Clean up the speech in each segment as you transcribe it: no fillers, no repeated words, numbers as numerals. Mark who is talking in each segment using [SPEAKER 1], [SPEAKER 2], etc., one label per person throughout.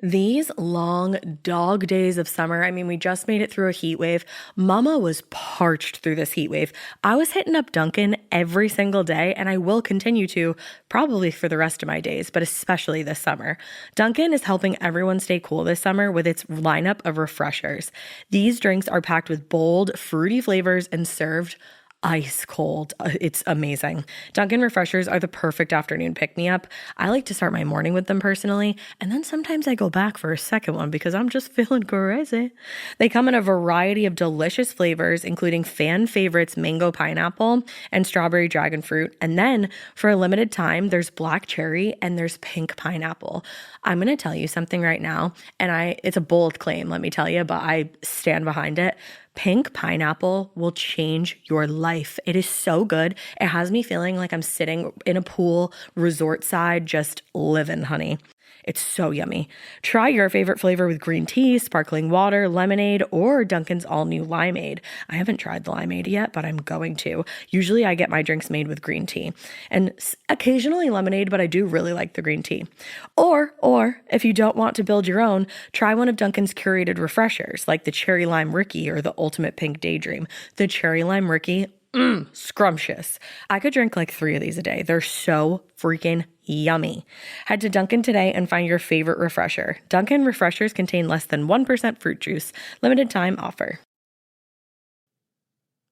[SPEAKER 1] These long dog days of summer, I mean, we just made it through a heat wave. Mama was parched through this heat wave. I was hitting up Dunkin' every single day, and I will continue to probably for the rest of my days, but especially this summer. Dunkin' is helping everyone stay cool this summer with its lineup of refreshers. These drinks are packed with bold, fruity flavors and served ice cold. It's amazing. Dunkin' refreshers are the perfect afternoon pick-me-up. I like to start my morning with them personally, and then sometimes I go back for a second one because I'm just feeling crazy. They come in a variety of delicious flavors, including fan favorites mango pineapple and strawberry dragon fruit. And then for a limited time, there's black cherry and there's pink pineapple. I'm going to tell you something right now, and it's a bold claim, let me tell you, but I stand behind it. Pink pineapple will change your life. It is so good. It has me feeling like I'm sitting in a pool, resort side, just living, honey. It's so yummy. Try your favorite flavor with green tea, sparkling water, lemonade, or Dunkin's all-new limeade. I haven't tried the limeade yet, but I'm going to. Usually I get my drinks made with green tea and occasionally lemonade, but I do really like the green tea. Or if you don't want to build your own, try one of Dunkin's curated refreshers like the Cherry Lime Ricky or the Ultimate Pink Daydream. The Cherry Lime Ricky, scrumptious. I could drink like 3 of these a day. They're so freaking yummy. Head to Dunkin' today and find your favorite refresher. Dunkin' refreshers contain less than 1% fruit juice. Limited time offer.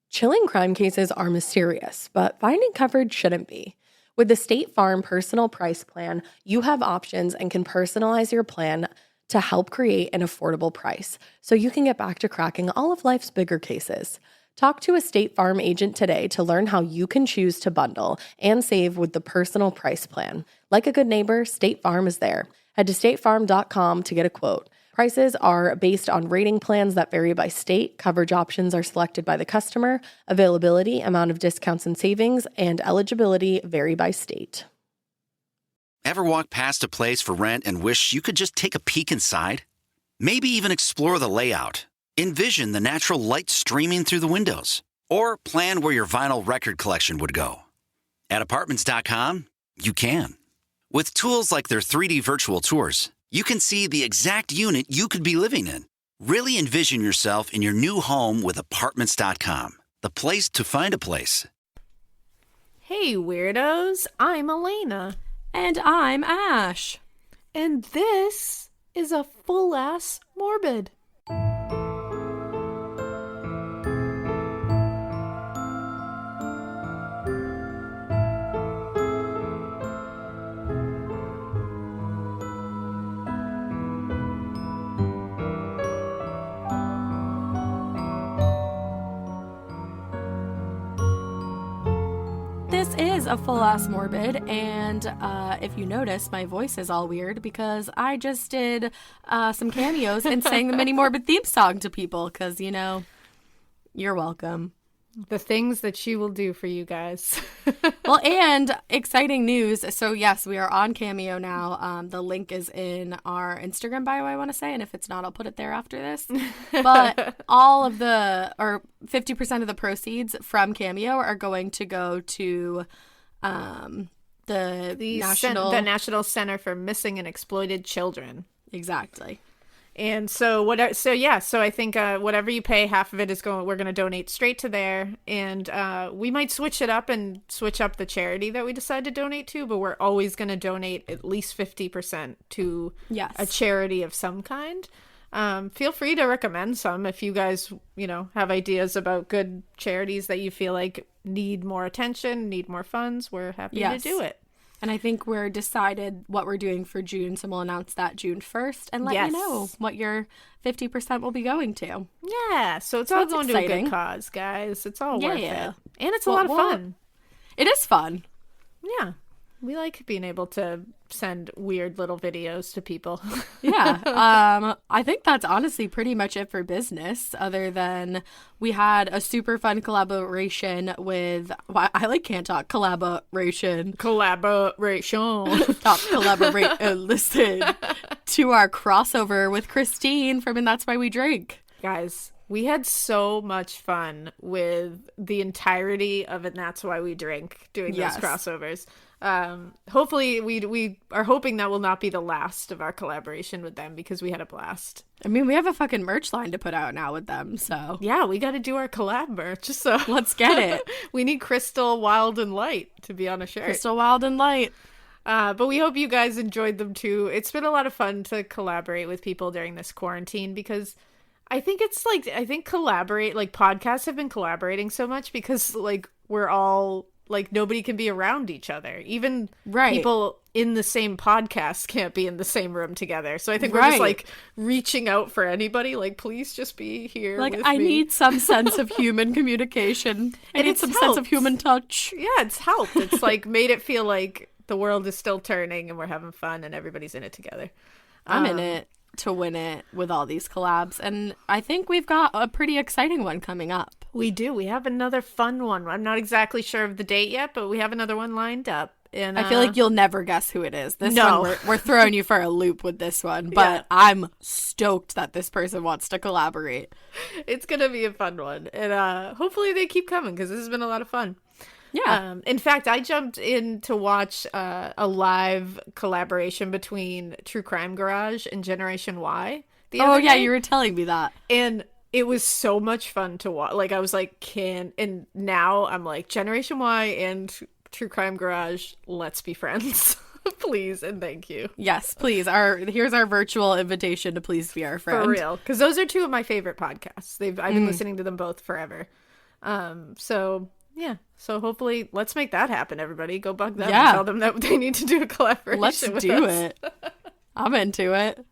[SPEAKER 1] Chilling crime cases are mysterious, but finding coverage shouldn't be. With the State Farm Personal Price Plan, you have options and can personalize your plan to help create an affordable price so you can get back to cracking all of life's bigger cases. Talk to a State Farm agent today to learn how you can choose to bundle and save with the Personal Price Plan. Like a good neighbor, State Farm is there. Head to statefarm.com to get a quote. Prices are based on rating plans that vary by state. Coverage options are selected by the customer. Availability, amount of discounts and savings, and eligibility vary by state.
[SPEAKER 2] Ever walk past a place for rent and wish you could just take a peek inside? Maybe even explore the layout. Envision the natural light streaming through the windows, or plan where your vinyl record collection would go. At Apartments.com, you can. With tools like their 3D virtual tours, you can see the exact unit you could be living in. Really envision yourself in your new home with Apartments.com, the place to find a place.
[SPEAKER 3] Hey, weirdos. I'm Alaina.
[SPEAKER 1] And I'm Ash.
[SPEAKER 3] And this is a full-ass morbid.
[SPEAKER 1] This is a full-ass morbid, and if you notice, my voice is all weird because I just did some cameos and sang the mini morbid theme song to people because, you know, you're welcome.
[SPEAKER 3] The things that she will do for you guys.
[SPEAKER 1] Well, and exciting news. So, yes, we are on Cameo now. The link is in our Instagram bio, I want to say. And if it's not, I'll put it there after this. But all of or 50% of the proceeds from Cameo are going to go to the
[SPEAKER 3] National Center for Missing and Exploited Children.
[SPEAKER 1] Exactly.
[SPEAKER 3] And so I think whatever you pay, half of it is we're going to donate straight to there. And we might switch it up and switch up the charity that we decide to donate to, but we're always going to donate at least 50% to a charity of some kind. Feel free to recommend some if you guys, have ideas about good charities that you feel like need more attention, need more funds. We're happy to do it.
[SPEAKER 1] And I think we're decided what we're doing for June, so we'll announce that June 1st and let you know what your 50% will be going to.
[SPEAKER 3] Yeah, so it's all going to a good cause, guys. It's all worth it. And it's a lot of fun.
[SPEAKER 1] It is fun.
[SPEAKER 3] Yeah. We like being able to send weird little videos to people.
[SPEAKER 1] Yeah. I think that's honestly pretty much it for business, other than we had a super fun collaboration with, can't talk, collaboration. Stop, collaborate, and listen to our crossover with Christine from And That's Why We Drink.
[SPEAKER 3] Guys, we had so much fun with the entirety of And That's Why We Drink doing those crossovers. Hopefully we are hoping that will not be the last of our collaboration with them, because we had a blast.
[SPEAKER 4] I mean, we have a fucking merch line to put out now with them, so.
[SPEAKER 3] Yeah, we got to do our collab merch. So
[SPEAKER 4] let's get it.
[SPEAKER 3] We need Crystal, Wild, and Light to be on a shirt.
[SPEAKER 4] Crystal, Wild, and Light.
[SPEAKER 3] But we hope you guys enjoyed them too. It's been a lot of fun to collaborate with people during this quarantine, because I think podcasts have been collaborating so much because like we're all like, nobody can be around each other. Even people in the same podcast can't be in the same room together. So I think we're just like reaching out for anybody. Like, please just be here.
[SPEAKER 4] Like,
[SPEAKER 3] with
[SPEAKER 4] I
[SPEAKER 3] me.
[SPEAKER 4] need some sense of human communication. I need some sense of human touch.
[SPEAKER 3] Yeah, it's helped. It's like made it feel like the world is still turning and we're having fun and everybody's in it together.
[SPEAKER 4] I'm in it to win it with all these collabs, and I think we've got a pretty exciting one coming up.
[SPEAKER 3] We do. We have another fun one. I'm not exactly sure of the date yet, but we have another one lined up. And
[SPEAKER 4] I feel like you'll never guess who it is. This one, we're throwing you for a loop with this one, but I'm stoked that this person wants to collaborate.
[SPEAKER 3] It's going to be a fun one, and hopefully they keep coming, because this has been a lot of fun.
[SPEAKER 4] Yeah.
[SPEAKER 3] In fact, I jumped in to watch a live collaboration between True Crime Garage and Generation Y.
[SPEAKER 4] Oh, yeah, you were telling me that.
[SPEAKER 3] And it was so much fun to watch. Like, I was like, and now I'm like, Generation Y and True Crime Garage, let's be friends. Please and thank you.
[SPEAKER 4] Yes, please. Here's our virtual invitation to please be our friend.
[SPEAKER 3] For real. Because those are two of my favorite podcasts. I've been listening to them both forever. Yeah. So hopefully, let's make that happen, everybody. Go bug them and tell them that they need to do a collaboration
[SPEAKER 4] Let's
[SPEAKER 3] with
[SPEAKER 4] do
[SPEAKER 3] us.
[SPEAKER 4] it. I'm into it.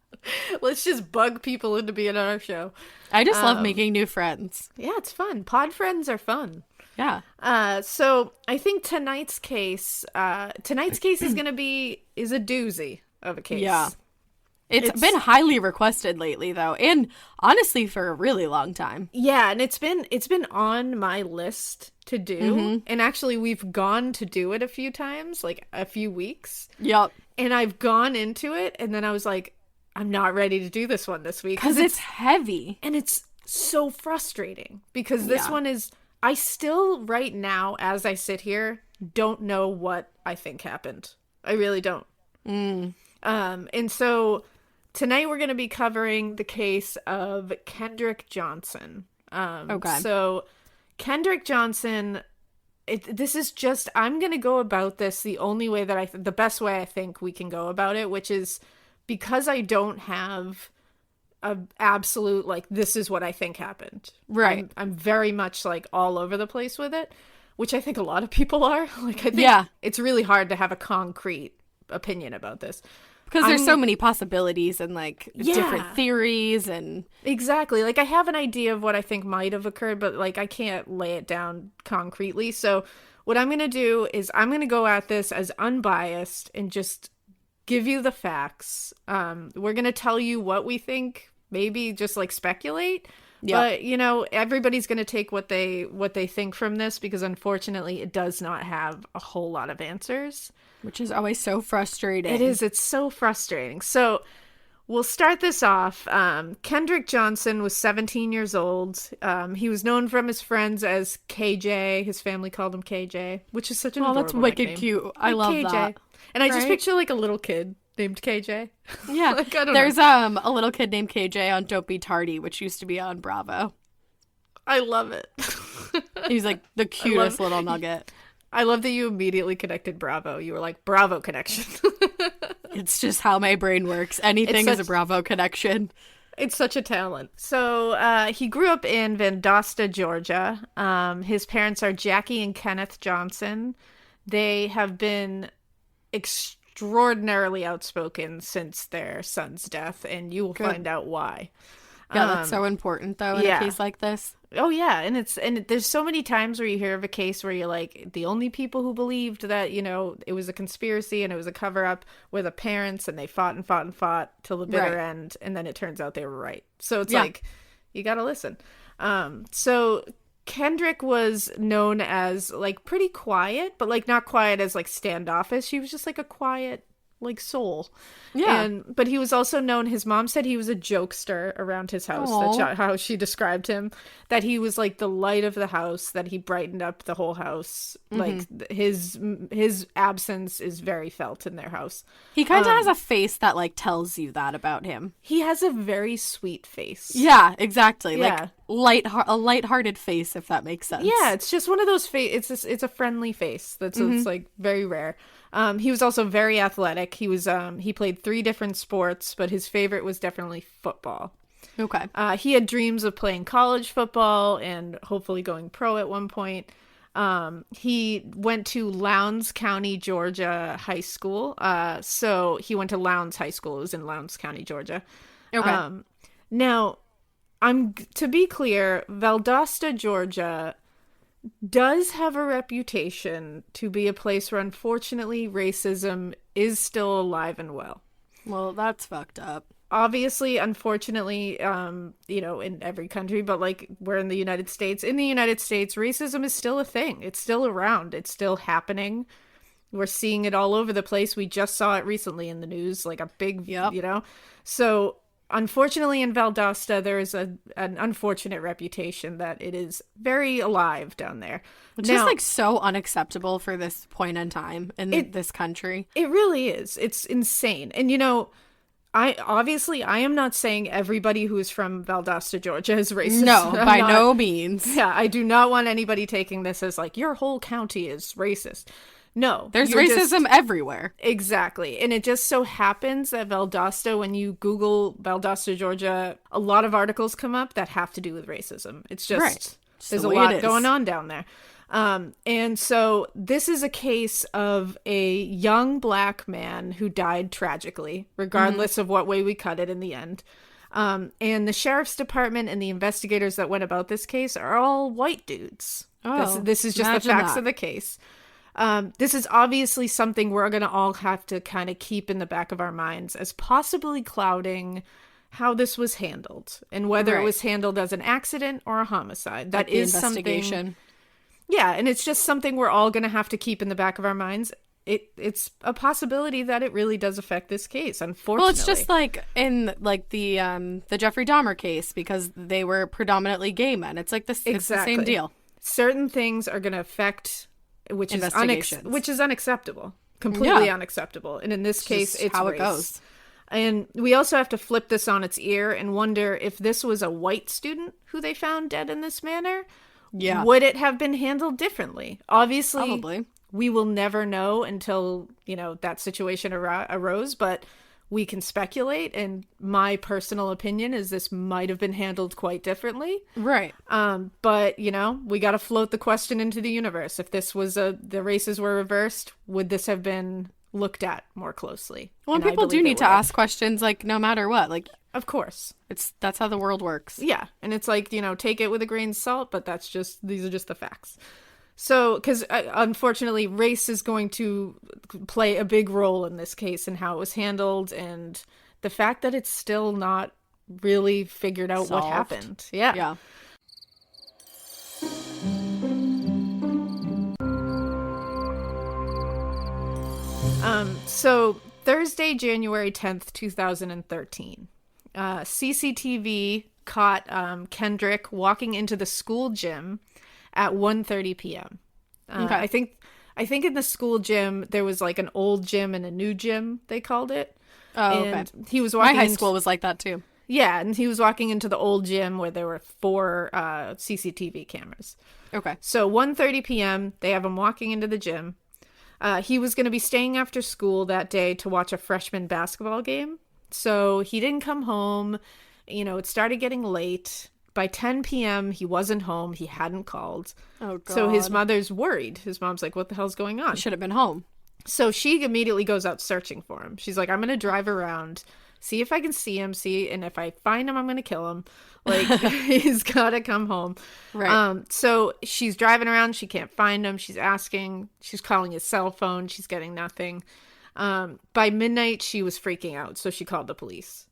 [SPEAKER 3] Let's just bug people into being on our show.
[SPEAKER 4] I just love making new friends.
[SPEAKER 3] Yeah, it's fun. Pod friends are fun.
[SPEAKER 4] Yeah.
[SPEAKER 3] So I think tonight's case is going to be a doozy of a case.
[SPEAKER 4] Yeah. It's been highly requested lately, though, and honestly for a really long time.
[SPEAKER 3] Yeah, and it's been on my list to do, and actually we've gone to do it a few times, like a few weeks.
[SPEAKER 4] Yep.
[SPEAKER 3] And I've gone into it, and then I was like, I'm not ready to do this one this week.
[SPEAKER 4] Because it's heavy.
[SPEAKER 3] And it's so frustrating, because this one is, I still, right now, as I sit here, don't know what I think happened. I really don't. And so tonight we're going to be covering the case of Kendrick Johnson.
[SPEAKER 4] Okay.
[SPEAKER 3] So Kendrick Johnson, this is just, I'm going to go about this the only way that the best way I think we can go about it, which is because I don't have a absolute, like, this is what I think happened.
[SPEAKER 4] Right.
[SPEAKER 3] I'm very much like all over the place with it, which I think a lot of people are. Like, I think it's really hard to have a concrete opinion about this.
[SPEAKER 4] Because there's so many possibilities and, like, different theories and...
[SPEAKER 3] Exactly. Like, I have an idea of what I think might have occurred, but, like, I can't lay it down concretely. So what I'm going to do is I'm going to go at this as unbiased and just give you the facts. We're going to tell you what we think, maybe just, like, speculate. Yeah. But, you know, everybody's going to take what they think from this, because unfortunately it does not have a whole lot of answers.
[SPEAKER 4] Which is always so frustrating.
[SPEAKER 3] It is. It's so frustrating. So we'll start this off. Kendrick Johnson was 17 years old. He was known from his friends as KJ. His family called him KJ, which is such an adorable
[SPEAKER 4] that's wicked
[SPEAKER 3] nickname.
[SPEAKER 4] Cute. I love
[SPEAKER 3] KJ.
[SPEAKER 4] that.
[SPEAKER 3] And I just picture like a little kid named KJ.
[SPEAKER 4] Yeah.
[SPEAKER 3] Like, I don't
[SPEAKER 4] There's
[SPEAKER 3] know.
[SPEAKER 4] a little kid named KJ on Don't Be Tardy, which used to be on Bravo.
[SPEAKER 3] I love it.
[SPEAKER 4] He's like the cutest little nugget.
[SPEAKER 3] I love that you immediately connected Bravo. You were like, Bravo connection.
[SPEAKER 4] It's just how my brain works. Anything is a Bravo connection.
[SPEAKER 3] It's such a talent. So he grew up in Valdosta, Georgia. His parents are Jackie and Kenneth Johnson. They have been extraordinarily outspoken since their son's death, and you will find out why.
[SPEAKER 4] Yeah, that's so important, though, in a case like this.
[SPEAKER 3] Oh, yeah, and there's so many times where you hear of a case where you're like, the only people who believed that, you know, it was a conspiracy and it was a cover-up were the parents, and they fought and fought and fought till the bitter end, and then it turns out they were right. So it's like, you gotta listen. So Kendrick was known as, like, pretty quiet, but, like, not quiet as, like, standoffish. He was just, like, a quiet like soul.
[SPEAKER 4] Yeah.
[SPEAKER 3] But he was also known, his mom said he was a jokester around his house. That's how she described him. That he was like the light of the house, that he brightened up the whole house. Like his absence is very felt in their house.
[SPEAKER 4] He kind of has a face that like tells you that about him.
[SPEAKER 3] He has a very sweet face.
[SPEAKER 4] Yeah, exactly.
[SPEAKER 3] Yeah.
[SPEAKER 4] Like a lighthearted face, if that makes sense.
[SPEAKER 3] Yeah, it's just one of those it's a friendly face. It's like very rare. He was also very athletic. He played 3 different sports, but his favorite was definitely football.
[SPEAKER 4] Okay.
[SPEAKER 3] He had dreams of playing college football and hopefully going pro at one point. He went to Lowndes County, Georgia high school. So he went to Lowndes High School. It was in Lowndes County, Georgia.
[SPEAKER 4] Okay.
[SPEAKER 3] Now, to be clear, Valdosta, Georgia does have a reputation to be a place where, unfortunately, racism is still alive and well.
[SPEAKER 4] Well, that's fucked up.
[SPEAKER 3] Obviously, unfortunately, in every country, but like we're in the United States. In the United States, racism is still a thing. It's still around. It's still happening. We're seeing it all over the place. We just saw it recently in the news, like a big, So, unfortunately, in Valdosta, there is an unfortunate reputation that it is very alive down there.
[SPEAKER 4] Which is like so unacceptable for this point in time in this country.
[SPEAKER 3] It really is. It's insane. And, I am not saying everybody who is from Valdosta, Georgia is racist.
[SPEAKER 4] No, by no means.
[SPEAKER 3] Yeah, I do not want anybody taking this as like, your whole county is racist. No.
[SPEAKER 4] There's racism everywhere.
[SPEAKER 3] Exactly. And it just so happens that Valdosta, when you Google Valdosta, Georgia, a lot of articles come up that have to do with racism. It's just, there's a lot going on down there. And so this is a case of a young black man who died tragically, regardless of what way we cut it in the end. And the sheriff's department and the investigators that went about this case are all white dudes.
[SPEAKER 4] Oh,
[SPEAKER 3] this is just the facts of the case. This is obviously something we're going to all have to kind of keep in the back of our minds as possibly clouding how this was handled and whether it was handled as an accident or a homicide. That is something. Yeah, and it's just something we're all going to have to keep in the back of our minds. It's a possibility that it really does affect this case, unfortunately.
[SPEAKER 4] Well, it's just like in like the Jeffrey Dahmer case, because they were predominantly gay men. It's like this. It's the same deal. Certain
[SPEAKER 3] things are going to affect, which is unacceptable, completely unacceptable. And in this case, it's
[SPEAKER 4] how
[SPEAKER 3] race.
[SPEAKER 4] It goes.
[SPEAKER 3] And we also have to flip this on its ear and wonder if this was a white student who they found dead in this manner.
[SPEAKER 4] Yeah.
[SPEAKER 3] Would it have been handled differently? Obviously,
[SPEAKER 4] probably.
[SPEAKER 3] We will never know until, that situation arose, but we can speculate. And my personal opinion is this might have been handled quite differently.
[SPEAKER 4] Right.
[SPEAKER 3] But, we got to float the question into the universe. If this was the races were reversed, would this have been looked at more closely?
[SPEAKER 4] Well, and people do need to ask questions, like, no matter what. Like,
[SPEAKER 3] of course.
[SPEAKER 4] That's how the world works.
[SPEAKER 3] Yeah. And it's like, take it with a grain of salt, but these are just the facts. So, because unfortunately, race is going to play a big role in this case and how it was handled and the fact that it's still not really figured out what happened. Yeah.
[SPEAKER 4] Yeah.
[SPEAKER 3] So Thursday, January 10th, 2013. CCTV caught Kendrick walking into the school gym at 1:30 p.m.
[SPEAKER 4] Okay.
[SPEAKER 3] I think in the school gym there was like an old gym and a new gym, they called it.
[SPEAKER 4] Oh,
[SPEAKER 3] and
[SPEAKER 4] okay.
[SPEAKER 3] He was walking.
[SPEAKER 4] My high school was like that too.
[SPEAKER 3] Yeah, and he was walking into the old gym where there were 4 CCTV cameras.
[SPEAKER 4] Okay.
[SPEAKER 3] So 1:30 p.m. they have him walking into the gym. He was going to be staying after school that day to watch a freshman basketball game. So he didn't come home. It started getting late. By 10 p.m., he wasn't home. He hadn't called.
[SPEAKER 4] Oh, God.
[SPEAKER 3] So his mother's worried. His mom's like, what the hell's going on?
[SPEAKER 4] He should have been home.
[SPEAKER 3] So she immediately goes out searching for him. She's like, I'm going to drive around, see if I can see him, and if I find him, I'm going to kill him. Like, he's got to come home.
[SPEAKER 4] Right.
[SPEAKER 3] So she's driving around. She can't find him. She's asking. She's calling his cell phone. She's getting nothing. By midnight, she was freaking out, so she called the police.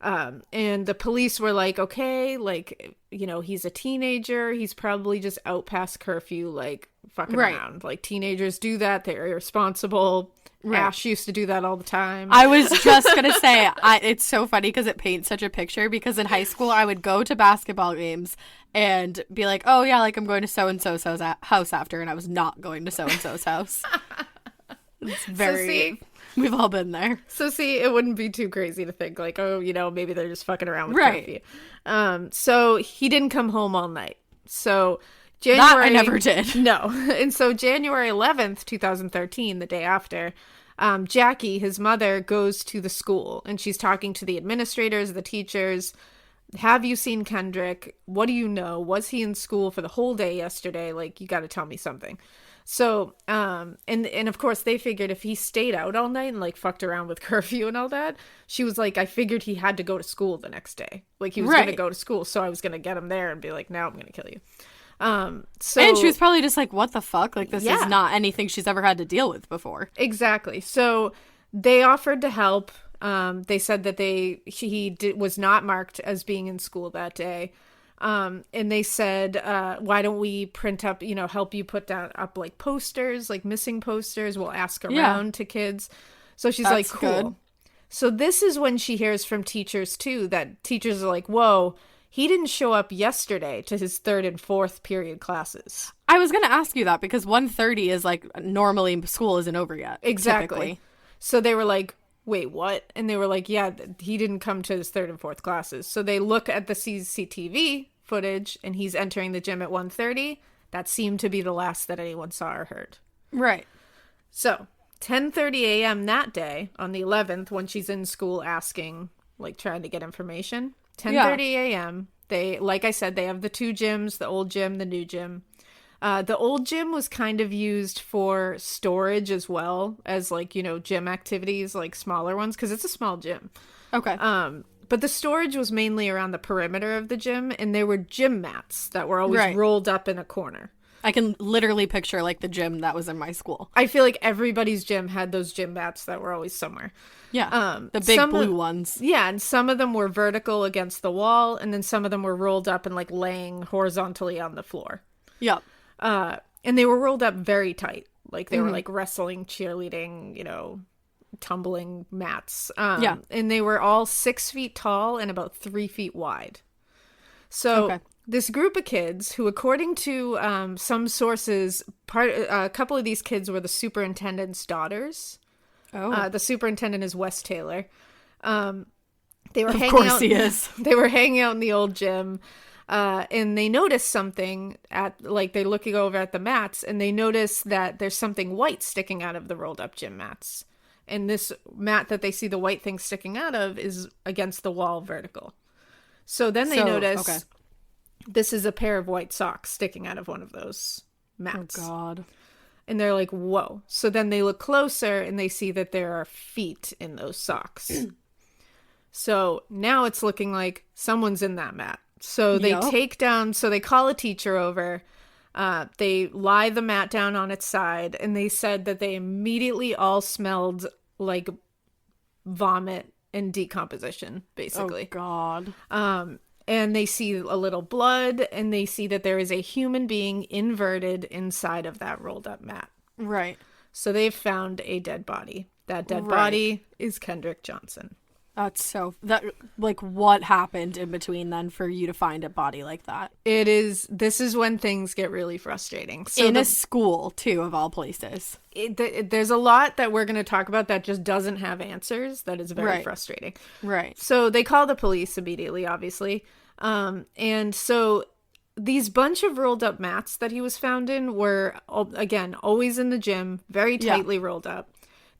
[SPEAKER 3] And the police were like, okay, like, you know, he's a teenager. He's probably just out past curfew, like, fucking around. Like, teenagers do that. They're irresponsible. Right. Ash used to do that all the time.
[SPEAKER 4] I was just going to say, it's so funny because it paints such a picture, because in high school, I would go to basketball games and be like, oh, yeah, like, I'm going to so-and-so's house after, and I was not going to so-and-so's house. It's very... We've all been there.
[SPEAKER 3] So see, it wouldn't be too crazy to think like, oh, you know, maybe they're just fucking around with curfew. So he didn't come home all night. So January...
[SPEAKER 4] That I never did.
[SPEAKER 3] No. And so January 11th, 2013, the day after, Jackie, his mother, goes to the school and she's talking to the administrators, the teachers. Have you seen Kendrick? What do you know? Was he in school for the whole day yesterday? Like, you got to tell me something. So, and of course they figured if he stayed out all night and like fucked around with curfew and all that, she was like, I figured he had to go to school the next day. Like he was going to go to school. So I was going to get him there and be like, now I'm going to kill you. So,
[SPEAKER 4] and she was probably just like, what the fuck? Like, this is not anything she's ever had to deal with before.
[SPEAKER 3] Exactly. So they offered to help. They said that he was not marked as being in school that day. And they said, why don't we print up, you know, help you put up like posters, like missing posters. We'll ask around to kids. So she's like, cool. Good. So this is when she hears from teachers too, that teachers are like, whoa, he didn't show up yesterday to his 3rd and 4th period classes.
[SPEAKER 4] I was going to ask you that because 1:30 is like normally school isn't over yet.
[SPEAKER 3] Exactly.
[SPEAKER 4] Typically.
[SPEAKER 3] So they were like, wait, what? And they were like, yeah, he didn't come to his 3rd and 4th classes. So they look at the CCTV footage and he's entering the gym at 1:30. That seemed to be the last that anyone saw or heard.
[SPEAKER 4] Right.
[SPEAKER 3] So 10:30 a.m. that day on the 11th, when she's in school asking, like trying to get information, 10:30 a.m. They, like I said, they have the 2 gyms, the old gym, the new gym. The old gym was kind of used for storage as well as like, you know, gym activities, like smaller ones, because it's a small gym.
[SPEAKER 4] Okay.
[SPEAKER 3] But the storage was mainly around the perimeter of the gym, and there were gym mats that were always rolled up in a corner.
[SPEAKER 4] I can literally picture, like, the gym that was in my school.
[SPEAKER 3] I feel like everybody's gym had those gym mats that were always somewhere.
[SPEAKER 4] Yeah, the big blue ones.
[SPEAKER 3] Yeah, and some of them were vertical against the wall, and then some of them were rolled up and, like, laying horizontally on the floor.
[SPEAKER 4] Yep.
[SPEAKER 3] And they were rolled up very tight. Like, they were, like, wrestling, cheerleading, you know, tumbling mats. And they were all 6 feet tall and about 3 feet wide. So this group of kids who, according to some sources, a couple of these kids were the superintendent's daughters. The superintendent is Wes Taylor. They were hanging out. He is. They were hanging out in the old gym. And they notice something they're looking over at the mats, and they notice that there's something white sticking out of the rolled up gym mats. And this mat that they see the white thing sticking out of is against the wall vertical. So then they notice this is a pair of white socks sticking out of one of those mats.
[SPEAKER 4] Oh, God.
[SPEAKER 3] And they're like, whoa. So then they look closer and they see that there are feet in those socks. So now it's looking like someone's in that mat. So they they call a teacher over. They lie the mat down on its side, and they said that they immediately all smelled like vomit and decomposition, basically.
[SPEAKER 4] Oh, God.
[SPEAKER 3] And they see a little blood, and they see that there is a human being inverted inside of that rolled up mat.
[SPEAKER 4] Right.
[SPEAKER 3] So they've found a dead body. That dead body is Kendrick Johnson.
[SPEAKER 4] That's what happened in between then for you to find a body like that?
[SPEAKER 3] This is when things get really frustrating. So
[SPEAKER 4] in a school, too, of all places.
[SPEAKER 3] There's a lot that we're going to talk about that just doesn't have answers. That is very frustrating.
[SPEAKER 4] Right.
[SPEAKER 3] So they call the police immediately, obviously. And so these bunch of rolled up mats that he was found in were, again, always in the gym, very tightly rolled up.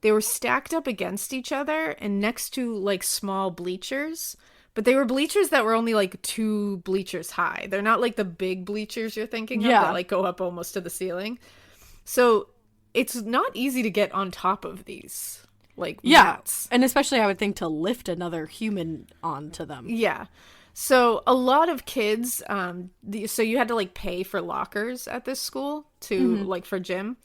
[SPEAKER 3] They were stacked up against each other and next to, like, small bleachers. But they were bleachers that were only, like, 2 bleachers high. They're not, like, the big bleachers you're thinking of that, like, go up almost to the ceiling. So it's not easy to get on top of these, like, mats.
[SPEAKER 4] And especially, I would think, to lift another human onto them.
[SPEAKER 3] Yeah. So a lot of kids, so you had to, like, pay for lockers at this school to, like, for gym.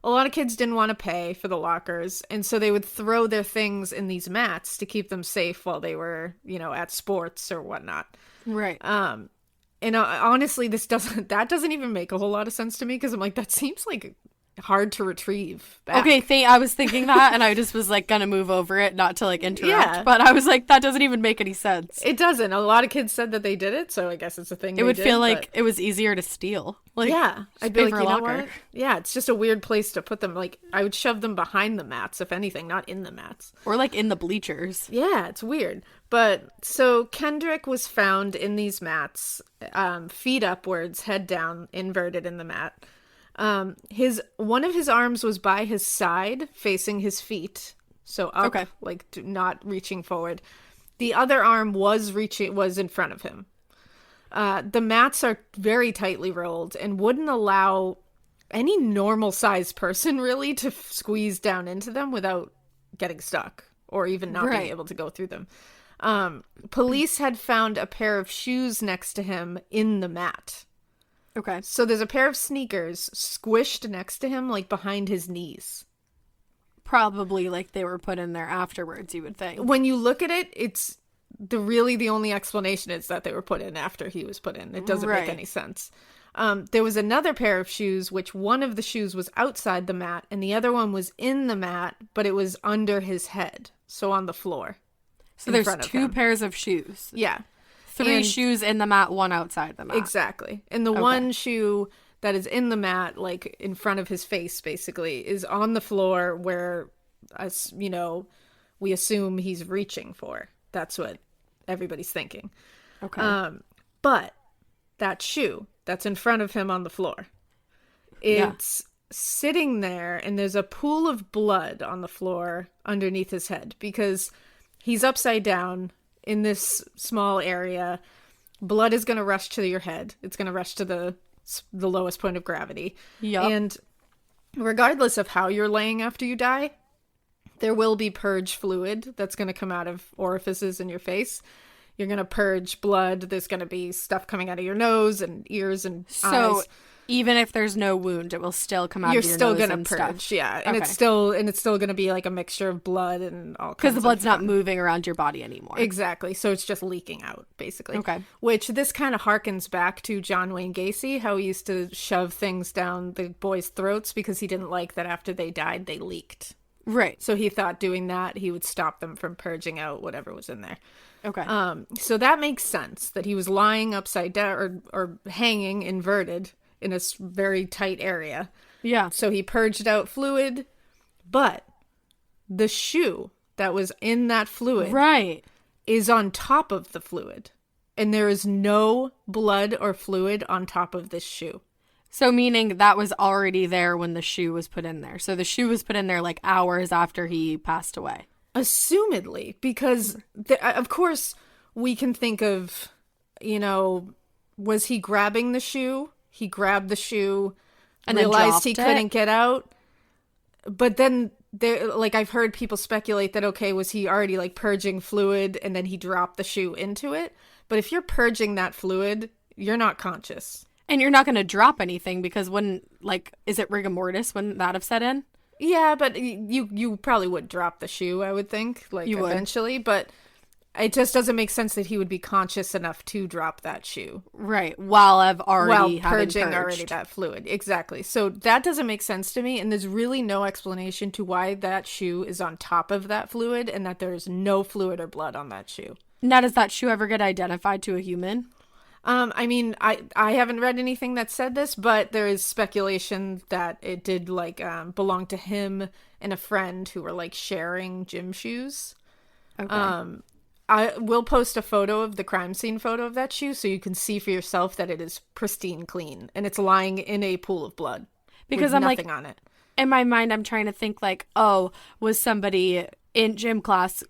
[SPEAKER 3] a lot of kids didn't want to pay for the lockers, and so they would throw their things in these mats to keep them safe while they were, at sports or whatnot.
[SPEAKER 4] Right.
[SPEAKER 3] And honestly, that doesn't even make a whole lot of sense to me, because I'm like, that seems like hard to retrieve back.
[SPEAKER 4] Okay, I was thinking that, and I just was like gonna move over it, not to like interrupt, but I was like, that doesn't even make any sense.
[SPEAKER 3] It doesn't. A lot of kids said that they did it, so I guess it's a thing.
[SPEAKER 4] It would feel like it was easier to steal. Like,
[SPEAKER 3] yeah, I'd be like,
[SPEAKER 4] for a locker.
[SPEAKER 3] What? Yeah, it's just a weird place to put them. Like, I would shove them behind the mats, if anything, not in the mats.
[SPEAKER 4] Or like in the bleachers.
[SPEAKER 3] Yeah, it's weird. But so Kendrick was found in these mats, feet upwards, head down, inverted in the mat. One of his arms was by his side, facing his feet, so up, like not reaching forward. The other arm was in front of him. The mats are very tightly rolled and wouldn't allow any normal sized person really to squeeze down into them without getting stuck or even not being able to go through them. Police had found a pair of shoes next to him in the mat.
[SPEAKER 4] Okay.
[SPEAKER 3] So there's a pair of sneakers squished next to him, like behind his knees.
[SPEAKER 4] Probably like they were put in there afterwards, you would think.
[SPEAKER 3] When you look at it, it's the only explanation is that they were put in after he was put in. It doesn't make any sense. There was another pair of shoes, which one of the shoes was outside the mat and the other one was in the mat, but it was under his head. So on the floor.
[SPEAKER 4] So there's two pairs of shoes.
[SPEAKER 3] Yeah.
[SPEAKER 4] 3 shoes in the mat, 1 outside the mat.
[SPEAKER 3] Exactly. And the one shoe that is in the mat, like in front of his face, basically, is on the floor where, we assume he's reaching for. That's what everybody's thinking.
[SPEAKER 4] Okay.
[SPEAKER 3] But that shoe that's in front of him on the floor, it's sitting there, and there's a pool of blood on the floor underneath his head because he's upside down in this small area. Blood is going to rush to your head. It's going to rush to the lowest point of gravity.
[SPEAKER 4] Yep.
[SPEAKER 3] And regardless of how you're laying after you die, there will be purge fluid that's going to come out of orifices in your face. You're going to purge blood. There's going to be stuff coming out of your nose and ears and eyes.
[SPEAKER 4] So even if there's no wound, it will still come out of your nose. You're still going to purge, stuff.
[SPEAKER 3] Yeah. And it's still going to be like a mixture of blood and all kinds of
[SPEAKER 4] because the blood's not moving around your body anymore.
[SPEAKER 3] Exactly. So it's just leaking out, basically.
[SPEAKER 4] Okay.
[SPEAKER 3] Which this kind of harkens back to John Wayne Gacy, how he used to shove things down the boys' throats because he didn't like that after they died, they leaked.
[SPEAKER 4] Right.
[SPEAKER 3] So he thought doing that, he would stop them from purging out whatever was in there.
[SPEAKER 4] Okay.
[SPEAKER 3] So that makes sense that he was lying upside down or hanging inverted in a very tight area.
[SPEAKER 4] Yeah.
[SPEAKER 3] So he purged out fluid, but the shoe that was in that fluid is on top of the fluid. And there is no blood or fluid on top of this shoe.
[SPEAKER 4] So meaning that was already there when the shoe was put in there. So the shoe was put in there like hours after he passed away.
[SPEAKER 3] Assumedly, because of course we can think of, was he grabbing the shoe? He grabbed the shoe and realized he couldn't get out. But then I've heard people speculate that, okay, was he already like purging fluid and then he dropped the shoe into it? But if you're purging that fluid, you're not conscious.
[SPEAKER 4] And you're not going to drop anything because is it rigor mortis? Wouldn't that have set in?
[SPEAKER 3] Yeah, but you probably would drop the shoe, I would think, eventually. But it just doesn't make sense that he would be conscious enough to drop that shoe.
[SPEAKER 4] Right, while
[SPEAKER 3] purging already that fluid. Exactly. So that doesn't make sense to me, and there's really no explanation to why that shoe is on top of that fluid and that there's no fluid or blood on that shoe.
[SPEAKER 4] Now, does that shoe ever get identified to a human?
[SPEAKER 3] I haven't read anything that said this, but there is speculation that it did belong to him and a friend who were sharing gym shoes.
[SPEAKER 4] Okay.
[SPEAKER 3] I will post a photo of the crime scene photo of that shoe so you can see for yourself that it is pristine clean and it's lying in a pool of blood.
[SPEAKER 4] Because
[SPEAKER 3] with nothing on it.
[SPEAKER 4] In my mind, I'm trying to think was somebody in gym class,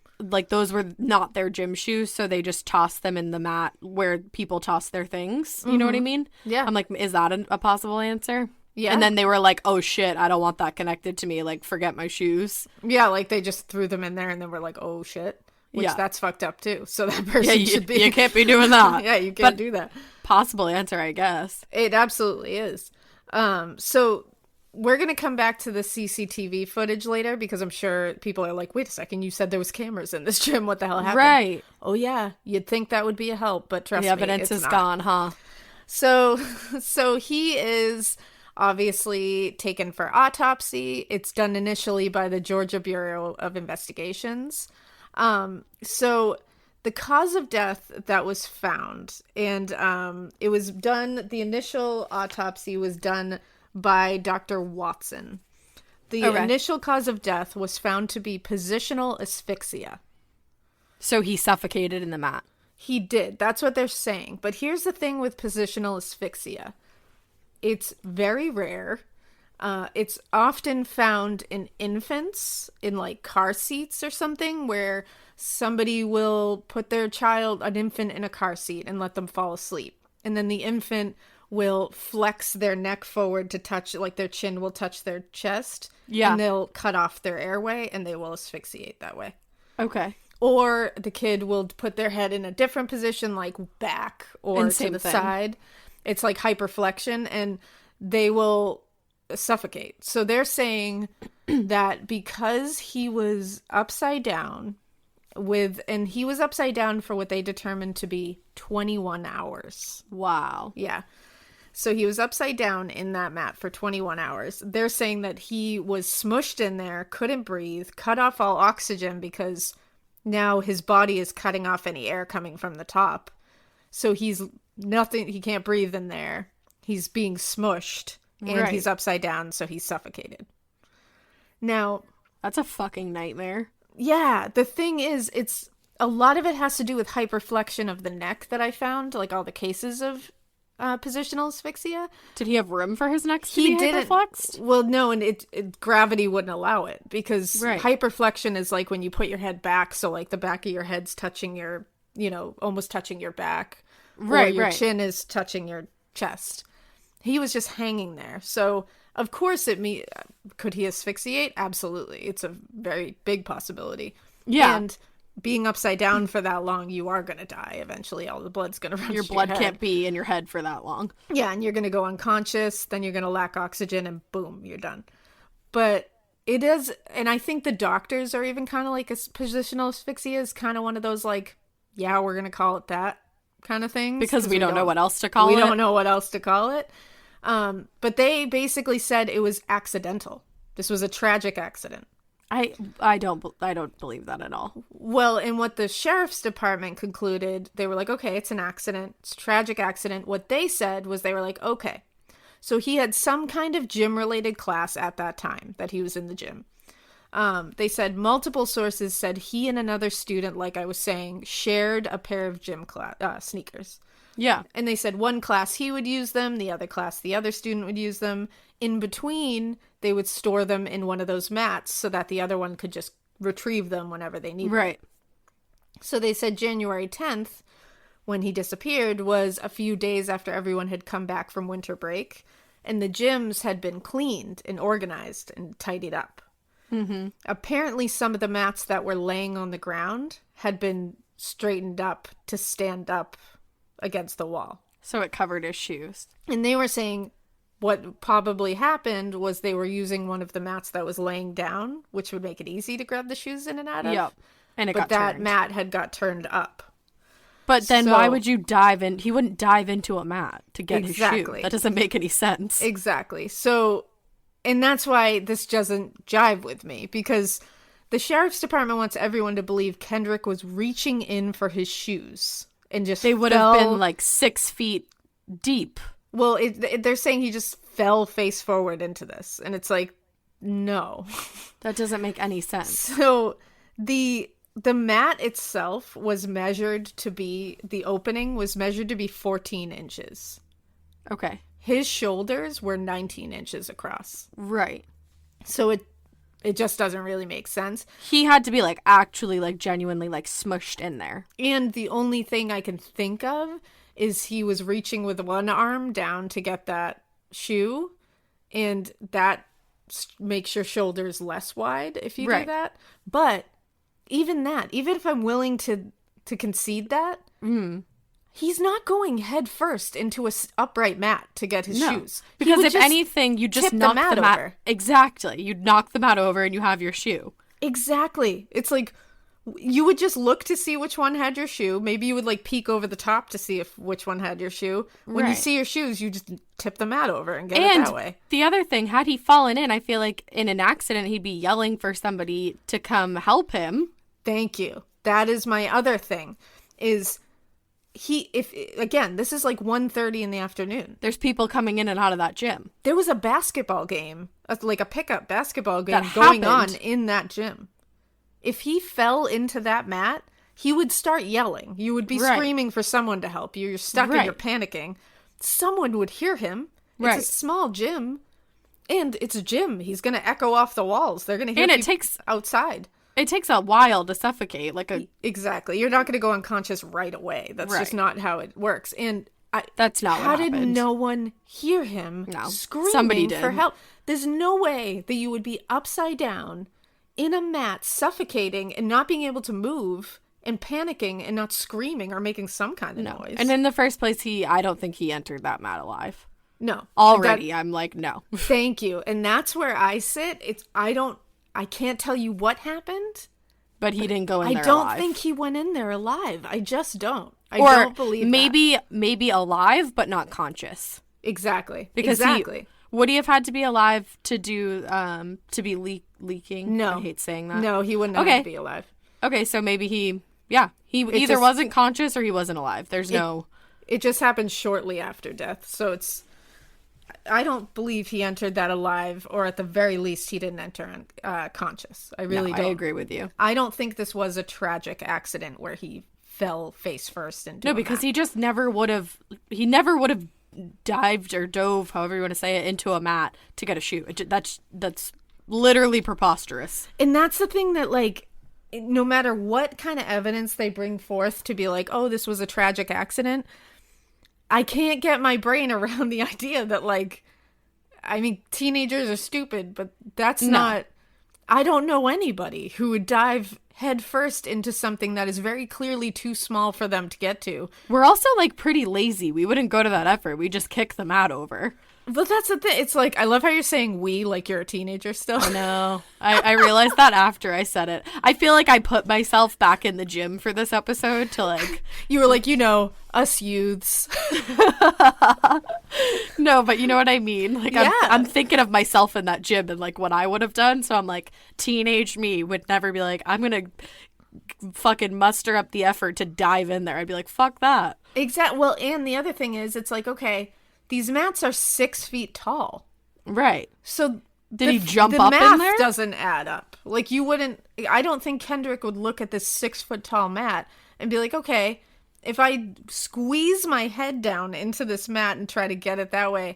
[SPEAKER 4] those were not their gym shoes, so they just tossed them in the mat where people toss their things. You know what I mean?
[SPEAKER 3] Yeah.
[SPEAKER 4] I'm like, is that a possible answer?
[SPEAKER 3] Yeah.
[SPEAKER 4] And then they were like, oh shit, I don't want that connected to me. Forget my shoes.
[SPEAKER 3] Yeah, they just threw them in there and then were like, oh shit. Which that's fucked up too. So that person should be.
[SPEAKER 4] You can't be doing that.
[SPEAKER 3] Yeah, you can't do that.
[SPEAKER 4] Possible answer, I guess.
[SPEAKER 3] It absolutely is. So we're going to come back to the CCTV footage later because I'm sure people are like, wait a second, you said there was cameras in this gym. What the hell happened?
[SPEAKER 4] Right.
[SPEAKER 3] Oh, yeah. You'd think that would be a help, but trust me,
[SPEAKER 4] The evidence
[SPEAKER 3] it's
[SPEAKER 4] is
[SPEAKER 3] not.
[SPEAKER 4] gone, huh?
[SPEAKER 3] So he is obviously taken for autopsy. It's done initially by the Georgia Bureau of Investigations. So the cause of death that was found, and it was done, the initial autopsy was done by Dr. Watson. The initial cause of death was found to be positional asphyxia.
[SPEAKER 4] So he suffocated in the mat.
[SPEAKER 3] He did. That's what they're saying. But here's the thing with positional asphyxia. It's very rare. It's often found in infants, in like car seats or something, where somebody will put their child, an infant, in a car seat and let them fall asleep. And then the infant will flex their neck forward to touch, like their chin will touch their chest.
[SPEAKER 4] Yeah.
[SPEAKER 3] And they'll cut off their airway and they will asphyxiate that way.
[SPEAKER 4] Okay.
[SPEAKER 3] Or the kid will put their head in a different position, like back or
[SPEAKER 4] And
[SPEAKER 3] to
[SPEAKER 4] same
[SPEAKER 3] the
[SPEAKER 4] thing.
[SPEAKER 3] side. It's like hyperflexion, and they will suffocate. So they're saying that because he was upside down and he was upside down for what they determined to be 21 hours.
[SPEAKER 4] Wow.
[SPEAKER 3] Yeah. So he was upside down in that mat for 21 hours. They're saying that he was smushed in there, couldn't breathe, cut off all oxygen because now his body is cutting off any air coming from the top. So he's nothing, he can't breathe in there. He's being smushed and
[SPEAKER 4] Right.
[SPEAKER 3] he's upside down, so he's suffocated. Now,
[SPEAKER 4] That's a fucking nightmare.
[SPEAKER 3] yeah, the thing is, it's a lot of it has to do with hyperflexion of the neck that I found, like all the cases of positional asphyxia.
[SPEAKER 4] Did he have room for his neck to
[SPEAKER 3] He
[SPEAKER 4] be
[SPEAKER 3] didn't.
[SPEAKER 4] hyperflexed?
[SPEAKER 3] Well, no, and gravity wouldn't allow it because
[SPEAKER 4] Right.
[SPEAKER 3] hyperflexion is like when you put your head back, so like the back of your head's touching your, almost touching your back,
[SPEAKER 4] Right,
[SPEAKER 3] or your
[SPEAKER 4] right.
[SPEAKER 3] chin is touching your chest. He was just hanging there, so of course could he asphyxiate? Absolutely, it's a very big possibility.
[SPEAKER 4] Yeah.
[SPEAKER 3] And being upside down for that long, you are going to die eventually. All the blood's going to rush
[SPEAKER 4] Your
[SPEAKER 3] to
[SPEAKER 4] blood
[SPEAKER 3] head.
[SPEAKER 4] can't be in your head for that long.
[SPEAKER 3] Yeah, and you're going to go unconscious, then you're going to lack oxygen, and boom, you're done. But it is, and I think the doctors are even kind of like, positional asphyxia is kind of one of those like, yeah, we're going to call it that kind of things.
[SPEAKER 4] Because we don't know what else to call it.
[SPEAKER 3] We don't know what else to call it. But they basically said it was accidental. This was a tragic accident.
[SPEAKER 4] I don't believe that at all.
[SPEAKER 3] Well, and what the sheriff's department concluded, they were like, okay, it's an accident. It's a tragic accident. What they said was they were like, okay, so he had some kind of gym-related class at that time that he was in the gym. They said multiple sources said he and another student, like I was saying, shared a pair of gym sneakers.
[SPEAKER 4] Yeah.
[SPEAKER 3] And they said one class he would use them, the other class the other student would use them. In between, they would store them in one of those mats so that the other one could just retrieve them whenever they needed.
[SPEAKER 4] Right.
[SPEAKER 3] So they said January 10th, when he disappeared, was a few days after everyone had come back from winter break, and the gyms had been cleaned and organized and tidied up. Mm-hmm. Apparently, some of the mats that were laying on the ground had been straightened up to stand up against the wall.
[SPEAKER 4] So it covered his shoes.
[SPEAKER 3] And they were saying what probably happened was they were using one of the mats that was laying down, which would make it easy to grab the shoes in and out of.
[SPEAKER 4] Yep. And it
[SPEAKER 3] But
[SPEAKER 4] got
[SPEAKER 3] that
[SPEAKER 4] turned.
[SPEAKER 3] mat had got turned up.
[SPEAKER 4] But then why
[SPEAKER 3] So-
[SPEAKER 4] would you dive in? He wouldn't dive into a mat to get his
[SPEAKER 3] Exactly.
[SPEAKER 4] shoe. That doesn't make any sense.
[SPEAKER 3] Exactly. So, and that's why this doesn't jive with me, because the sheriff's department wants everyone to believe Kendrick was reaching in for his shoes and just
[SPEAKER 4] They would have been like 6 feet deep.
[SPEAKER 3] Well, they're saying he just fell face forward into this, and it's like, no.
[SPEAKER 4] That doesn't make any sense.
[SPEAKER 3] So the mat itself was measured to be, the opening was measured to be 14 inches.
[SPEAKER 4] Okay.
[SPEAKER 3] His shoulders were 19 inches across.
[SPEAKER 4] Right.
[SPEAKER 3] So it just doesn't really make sense.
[SPEAKER 4] He had to be like actually like genuinely like smushed in there.
[SPEAKER 3] And the only thing I can think of is he was reaching with one arm down to get that shoe, and that makes your shoulders less wide if you
[SPEAKER 4] Right.
[SPEAKER 3] do that. But even if I'm willing to concede that, he's not going head first into a upright mat to get his shoes.
[SPEAKER 4] Because if anything, you just knock the mat
[SPEAKER 3] over.
[SPEAKER 4] Exactly. You'd knock the mat over and you have your shoe.
[SPEAKER 3] Exactly. It's like you would just look to see which one had your shoe. Maybe you would like peek over the top to see which one had your shoe. When you see your shoes, you just tip the mat over and get it that way.
[SPEAKER 4] The other thing, had he fallen in, I feel like in an accident, he'd be yelling for somebody to come help him.
[SPEAKER 3] Thank you. That is my other thing is again, this is like 1:30 in the afternoon.
[SPEAKER 4] There's people coming in and out of that gym.
[SPEAKER 3] There was a basketball game, like a pickup basketball game going on in that gym. If he fell into that mat, he would start yelling. You would be screaming for someone to help you. You're stuck and you're panicking. Someone would hear him. It's a small gym. And it's a gym. He's going to echo off the walls. They're going to hear people outside.
[SPEAKER 4] It takes a while to suffocate.
[SPEAKER 3] Exactly. You're not going to go unconscious right away. That's just not how it works. And
[SPEAKER 4] that's not what happened.
[SPEAKER 3] How did no one hear him screaming
[SPEAKER 4] Somebody did.
[SPEAKER 3] for help? There's no way that you would be upside down in a mat, suffocating and not being able to move and panicking and not screaming or making some kind of noise.
[SPEAKER 4] And in the first place, I don't think he entered that mat alive.
[SPEAKER 3] No.
[SPEAKER 4] Already, I'm like, no.
[SPEAKER 3] Thank you. And that's where I sit. I can't tell you what happened.
[SPEAKER 4] But he didn't go in there alive.
[SPEAKER 3] I don't think he went in there alive. I just don't. I don't believe
[SPEAKER 4] maybe alive, but not conscious.
[SPEAKER 3] Exactly.
[SPEAKER 4] Because would he have had to be alive to do to be leaking?
[SPEAKER 3] No.
[SPEAKER 4] I hate saying that.
[SPEAKER 3] No, he wouldn't have to be alive.
[SPEAKER 4] Okay, so maybe he either wasn't conscious or he wasn't alive.
[SPEAKER 3] It just happened shortly after death. So I don't believe he entered that alive, or at the very least he didn't enter conscious. I really don't.
[SPEAKER 4] I agree with you.
[SPEAKER 3] I don't think this was a tragic accident where he fell face first into
[SPEAKER 4] because he just never would have dived or dove, however you want to say it, into a mat to get a shoe. That's literally preposterous.
[SPEAKER 3] And that's the thing that, like, no matter what kind of evidence they bring forth to be like, oh, this was a tragic accident, I can't get my brain around the idea that, like, I mean, teenagers are stupid, but that's not... I don't know anybody who would dive head first into something that is very clearly too small for them to get to.
[SPEAKER 4] We're also, like, pretty lazy. We wouldn't go to that effort. We just kick the mat over.
[SPEAKER 3] But that's the thing. It's like, I love how you're saying we like you're a teenager still.
[SPEAKER 4] I know. I realized that after I said it. I feel like I put myself back in the gym for this episode to, like...
[SPEAKER 3] You were like, us youths.
[SPEAKER 4] No, but you know what I mean? Like, yeah. I'm thinking of myself in that gym and, like, what I would have done. So I'm like, teenage me would never be like, I'm going to fucking muster up the effort to dive in there. I'd be like, fuck that.
[SPEAKER 3] Exactly. Well, and the other thing is, it's like, okay... These mats are 6 feet tall.
[SPEAKER 4] Right.
[SPEAKER 3] So
[SPEAKER 4] did he jump up in there?
[SPEAKER 3] The math doesn't add up. Like, you wouldn't... I don't think Kendrick would look at this 6 foot tall mat and be like, okay, if I squeeze my head down into this mat and try to get it that way,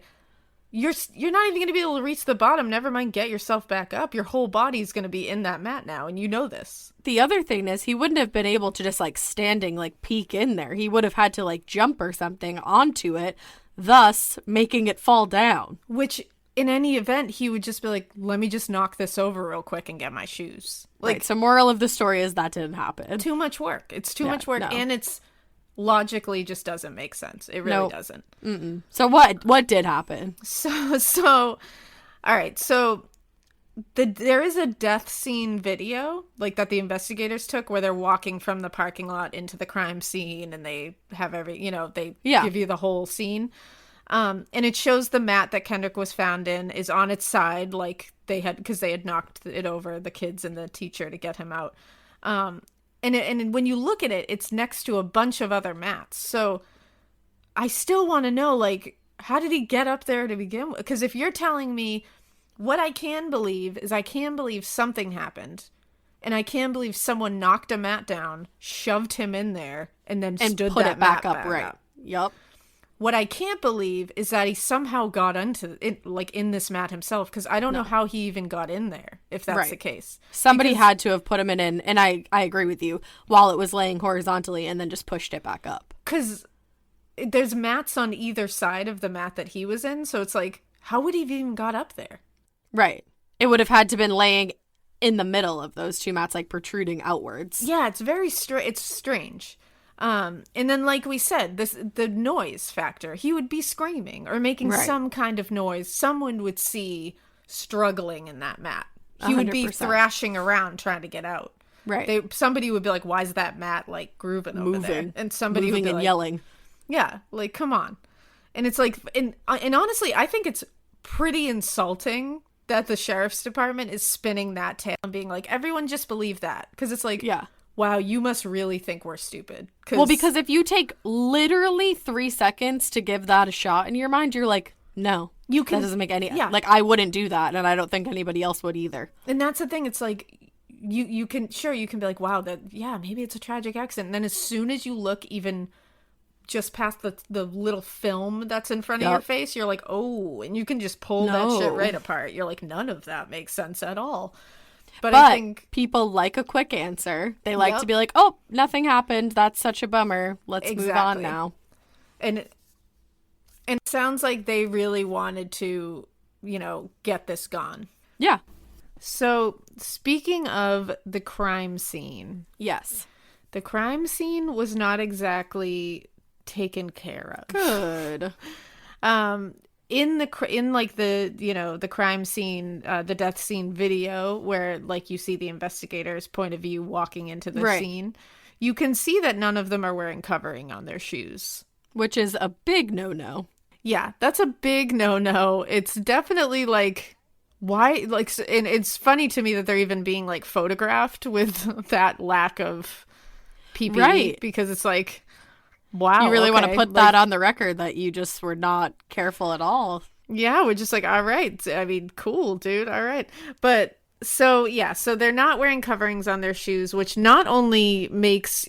[SPEAKER 3] you're not even going to be able to reach the bottom. Never mind get yourself back up. Your whole body's going to be in that mat now, and you know this.
[SPEAKER 4] The other thing is he wouldn't have been able to just, like, standing, like, peek in there. He would have had to, like, jump or something onto it, thus making it fall down.
[SPEAKER 3] Which, in any event, he would just be like, let me just knock this over real quick and get my shoes. Like,
[SPEAKER 4] right. So moral of the story is that didn't happen.
[SPEAKER 3] Too much work. It's too much work, and it's logically just doesn't make sense. It really doesn't.
[SPEAKER 4] Mm-mm. So what did happen?
[SPEAKER 3] So all right, so there is a death scene video, like, that the investigators took where they're walking from the parking lot into the crime scene, and they have they give you the whole scene. And it shows the mat that Kendrick was found in is on its side, like because they had knocked it over, the kids and the teacher, to get him out. And when you look at it, it's next to a bunch of other mats. So I still want to know, like, how did he get up there to begin with? Because if you're telling me, what I can believe is I can believe something happened, and I can believe someone knocked a mat down, shoved him in there, and then stood
[SPEAKER 4] put
[SPEAKER 3] that
[SPEAKER 4] it back
[SPEAKER 3] mat
[SPEAKER 4] up right. Yep.
[SPEAKER 3] What I can't believe is that he somehow got into it, like, in this mat himself, because I don't know how he even got in there, if that's the case.
[SPEAKER 4] Somebody had to have put him in, and I agree with you, while it was laying horizontally, and then just pushed it back up.
[SPEAKER 3] Because there's mats on either side of the mat that he was in, so it's like, how would he have even got up there?
[SPEAKER 4] Right. It would have had to been laying in the middle of those two mats, like, protruding outwards.
[SPEAKER 3] Yeah, it's very it's strange. And then, like we said, the noise factor. He would be screaming or making some kind of noise. Someone would see struggling in that mat. He would be
[SPEAKER 4] 100%.
[SPEAKER 3] thrashing around trying to get out.
[SPEAKER 4] Right.
[SPEAKER 3] Somebody would be like, "Why is that mat like grooving over there?" And somebody
[SPEAKER 4] moving
[SPEAKER 3] would be
[SPEAKER 4] and
[SPEAKER 3] like,
[SPEAKER 4] yelling.
[SPEAKER 3] "Yeah, like come on." And it's like, and honestly, I think it's pretty insulting that the sheriff's department is spinning that tale and being like, everyone just believe that, because it's like, wow, you must really think we're stupid.
[SPEAKER 4] Well, because if you take literally 3 seconds to give that a shot in your mind, you're like, no, that doesn't make any like, I wouldn't do that, and I don't think anybody else would either.
[SPEAKER 3] And that's the thing. It's like you can be like, wow, maybe it's a tragic accident. And then as soon as you look even just past the little film that's in front of your face, you're like, oh, and you can just pull that shit right apart. You're like, none of that makes sense at all. But I think
[SPEAKER 4] people like a quick answer. They like to be like, oh, nothing happened. That's such a bummer. Let's move on now. And it sounds like they really wanted to, get this gone. Yeah.
[SPEAKER 3] So speaking of the crime scene.
[SPEAKER 4] Yes.
[SPEAKER 3] The crime scene was not exactly taken care of.
[SPEAKER 4] Good.
[SPEAKER 3] In the crime scene, the death scene video, where like you see the investigator's point of view walking into the scene, you can see that none of them are wearing covering on their shoes,
[SPEAKER 4] which is a big no-no.
[SPEAKER 3] Yeah, that's a big no-no. It's definitely like, why, like, and it's funny to me that they're even being like photographed with that lack of PPE, because it's like, wow,
[SPEAKER 4] you really want to put that on the record that you just were not careful at all.
[SPEAKER 3] Yeah, we're just like, all right. I mean, cool, dude. All right. But so they're not wearing coverings on their shoes, which not only makes,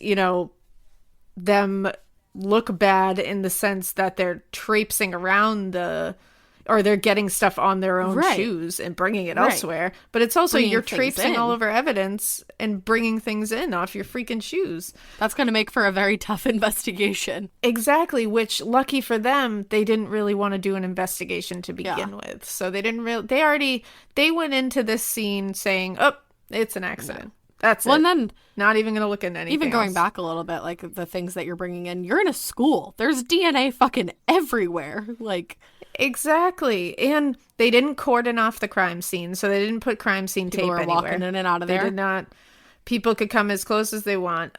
[SPEAKER 3] them look bad in the sense that they're traipsing around or they're getting stuff on their own shoes and bringing it elsewhere. But it's also you're traipsing all over evidence and bringing things in off your freaking shoes.
[SPEAKER 4] That's going to make for a very tough investigation.
[SPEAKER 3] Exactly, which, lucky for them, they didn't really want to do an investigation to begin with. So they didn't really, they went into this scene saying, oh, it's an accident. That's it.
[SPEAKER 4] And then
[SPEAKER 3] not even going to look into anything
[SPEAKER 4] even going
[SPEAKER 3] else.
[SPEAKER 4] back a little bit, like the things that you're bringing in, you're in a school. There's DNA fucking everywhere. Like,
[SPEAKER 3] exactly. And they didn't cordon off the crime scene, so they didn't put crime scene tape anywhere.
[SPEAKER 4] People were walking in and out of there.
[SPEAKER 3] They did not. People could come as close as they want.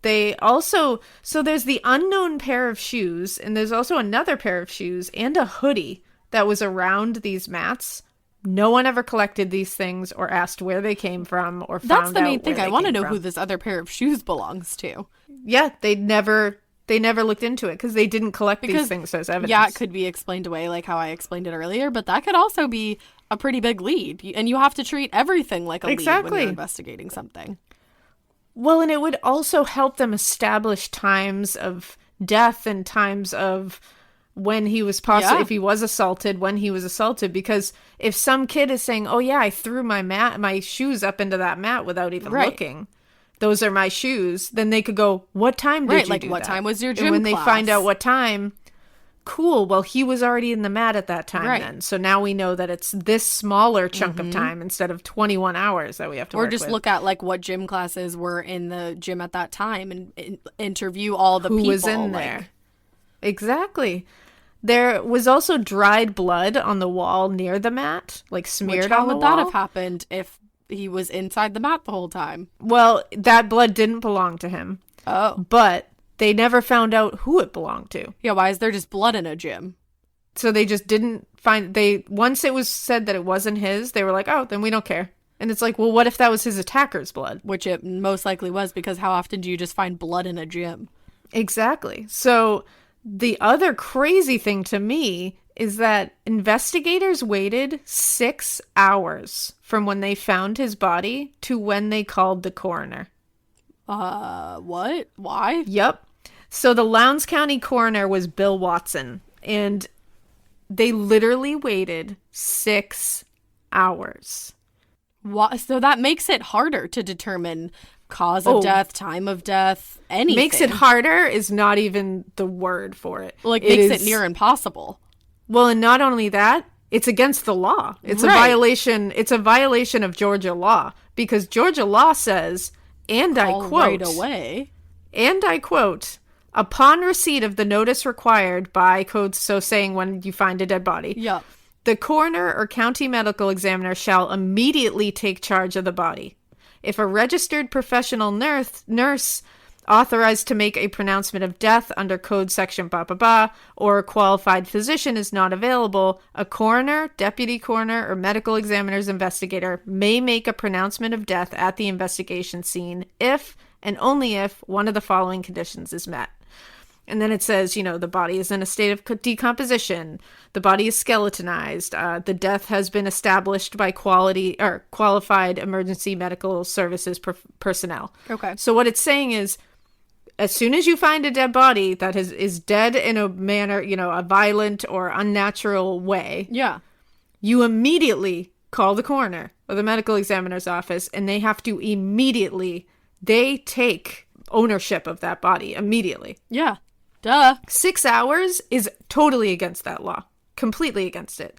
[SPEAKER 3] They also, so there's the unknown pair of shoes, and there's also another pair of shoes and a hoodie that was around these mats. No one ever collected these things or asked where they came from or found out.
[SPEAKER 4] That's the main thing. I want to know who this other pair of shoes belongs to.
[SPEAKER 3] Yeah, they never looked into it because they didn't collect these things as evidence.
[SPEAKER 4] Yeah, it could be explained away like how I explained it earlier, but that could also be a pretty big lead. And you have to treat everything like a lead when you're investigating something.
[SPEAKER 3] Well, and it would also help them establish times of death and times of when he was if he was assaulted, when he was assaulted. Because if some kid is saying, oh yeah, I threw my shoes up into that mat without even looking, those are my shoes, then they could go, what time did you do
[SPEAKER 4] what
[SPEAKER 3] that?
[SPEAKER 4] time was your gym
[SPEAKER 3] And when
[SPEAKER 4] class?
[SPEAKER 3] they find out what time, cool, well, he was already in the mat at that time then. So now we know that it's this smaller chunk of time instead of 21 hours that we have to work with.
[SPEAKER 4] Look at like what gym classes were in the gym at that time and interview all the people.
[SPEAKER 3] Who was in there. Exactly. There was also dried blood on the wall near the mat, like smeared on the wall.
[SPEAKER 4] How would that have happened if he was inside the mat the whole time?
[SPEAKER 3] Well, that blood didn't belong to him.
[SPEAKER 4] Oh.
[SPEAKER 3] But they never found out who it belonged to.
[SPEAKER 4] Yeah, why is there just blood in a gym?
[SPEAKER 3] So they just didn't once it was said that it wasn't his, they were like, oh, then we don't care. And it's like, well, what if that was his attacker's blood?
[SPEAKER 4] Which it most likely was, because how often do you just find blood in a gym?
[SPEAKER 3] Exactly. So the other crazy thing to me is that investigators waited 6 hours from when they found his body to when they called the coroner.
[SPEAKER 4] What? Why?
[SPEAKER 3] Yep. So the Lowndes County coroner was Bill Watson, and they literally waited 6 hours.
[SPEAKER 4] What? So that makes it harder to determine cause of death, time of death, anything.
[SPEAKER 3] Makes it harder is not even the word for it.
[SPEAKER 4] Like, makes it near impossible.
[SPEAKER 3] Well, and not only that, it's against the law. It's a violation. It's a violation of Georgia law, because Georgia law says, and I quote,
[SPEAKER 4] right away.
[SPEAKER 3] and I quote, upon receipt of the notice required by code, so saying when you find a dead body,
[SPEAKER 4] Yeah.
[SPEAKER 3] the coroner or county medical examiner shall immediately take charge of the body. If a registered professional nurse authorized to make a pronouncement of death under code section blah, blah, blah, or a qualified physician is not available, a coroner, deputy coroner, or medical examiner's investigator may make a pronouncement of death at the investigation scene if and only if one of the following conditions is met. And then it says, the body is in a state of decomposition. The body is skeletonized. The death has been established by qualified emergency medical services personnel.
[SPEAKER 4] Okay.
[SPEAKER 3] So what it's saying is, as soon as you find a dead body that is dead in a manner, a violent or unnatural way,
[SPEAKER 4] Yeah.
[SPEAKER 3] you immediately call the coroner or the medical examiner's office, and they have to they take ownership of that body immediately.
[SPEAKER 4] Yeah. Duh.
[SPEAKER 3] 6 hours is totally against that law. Completely against it.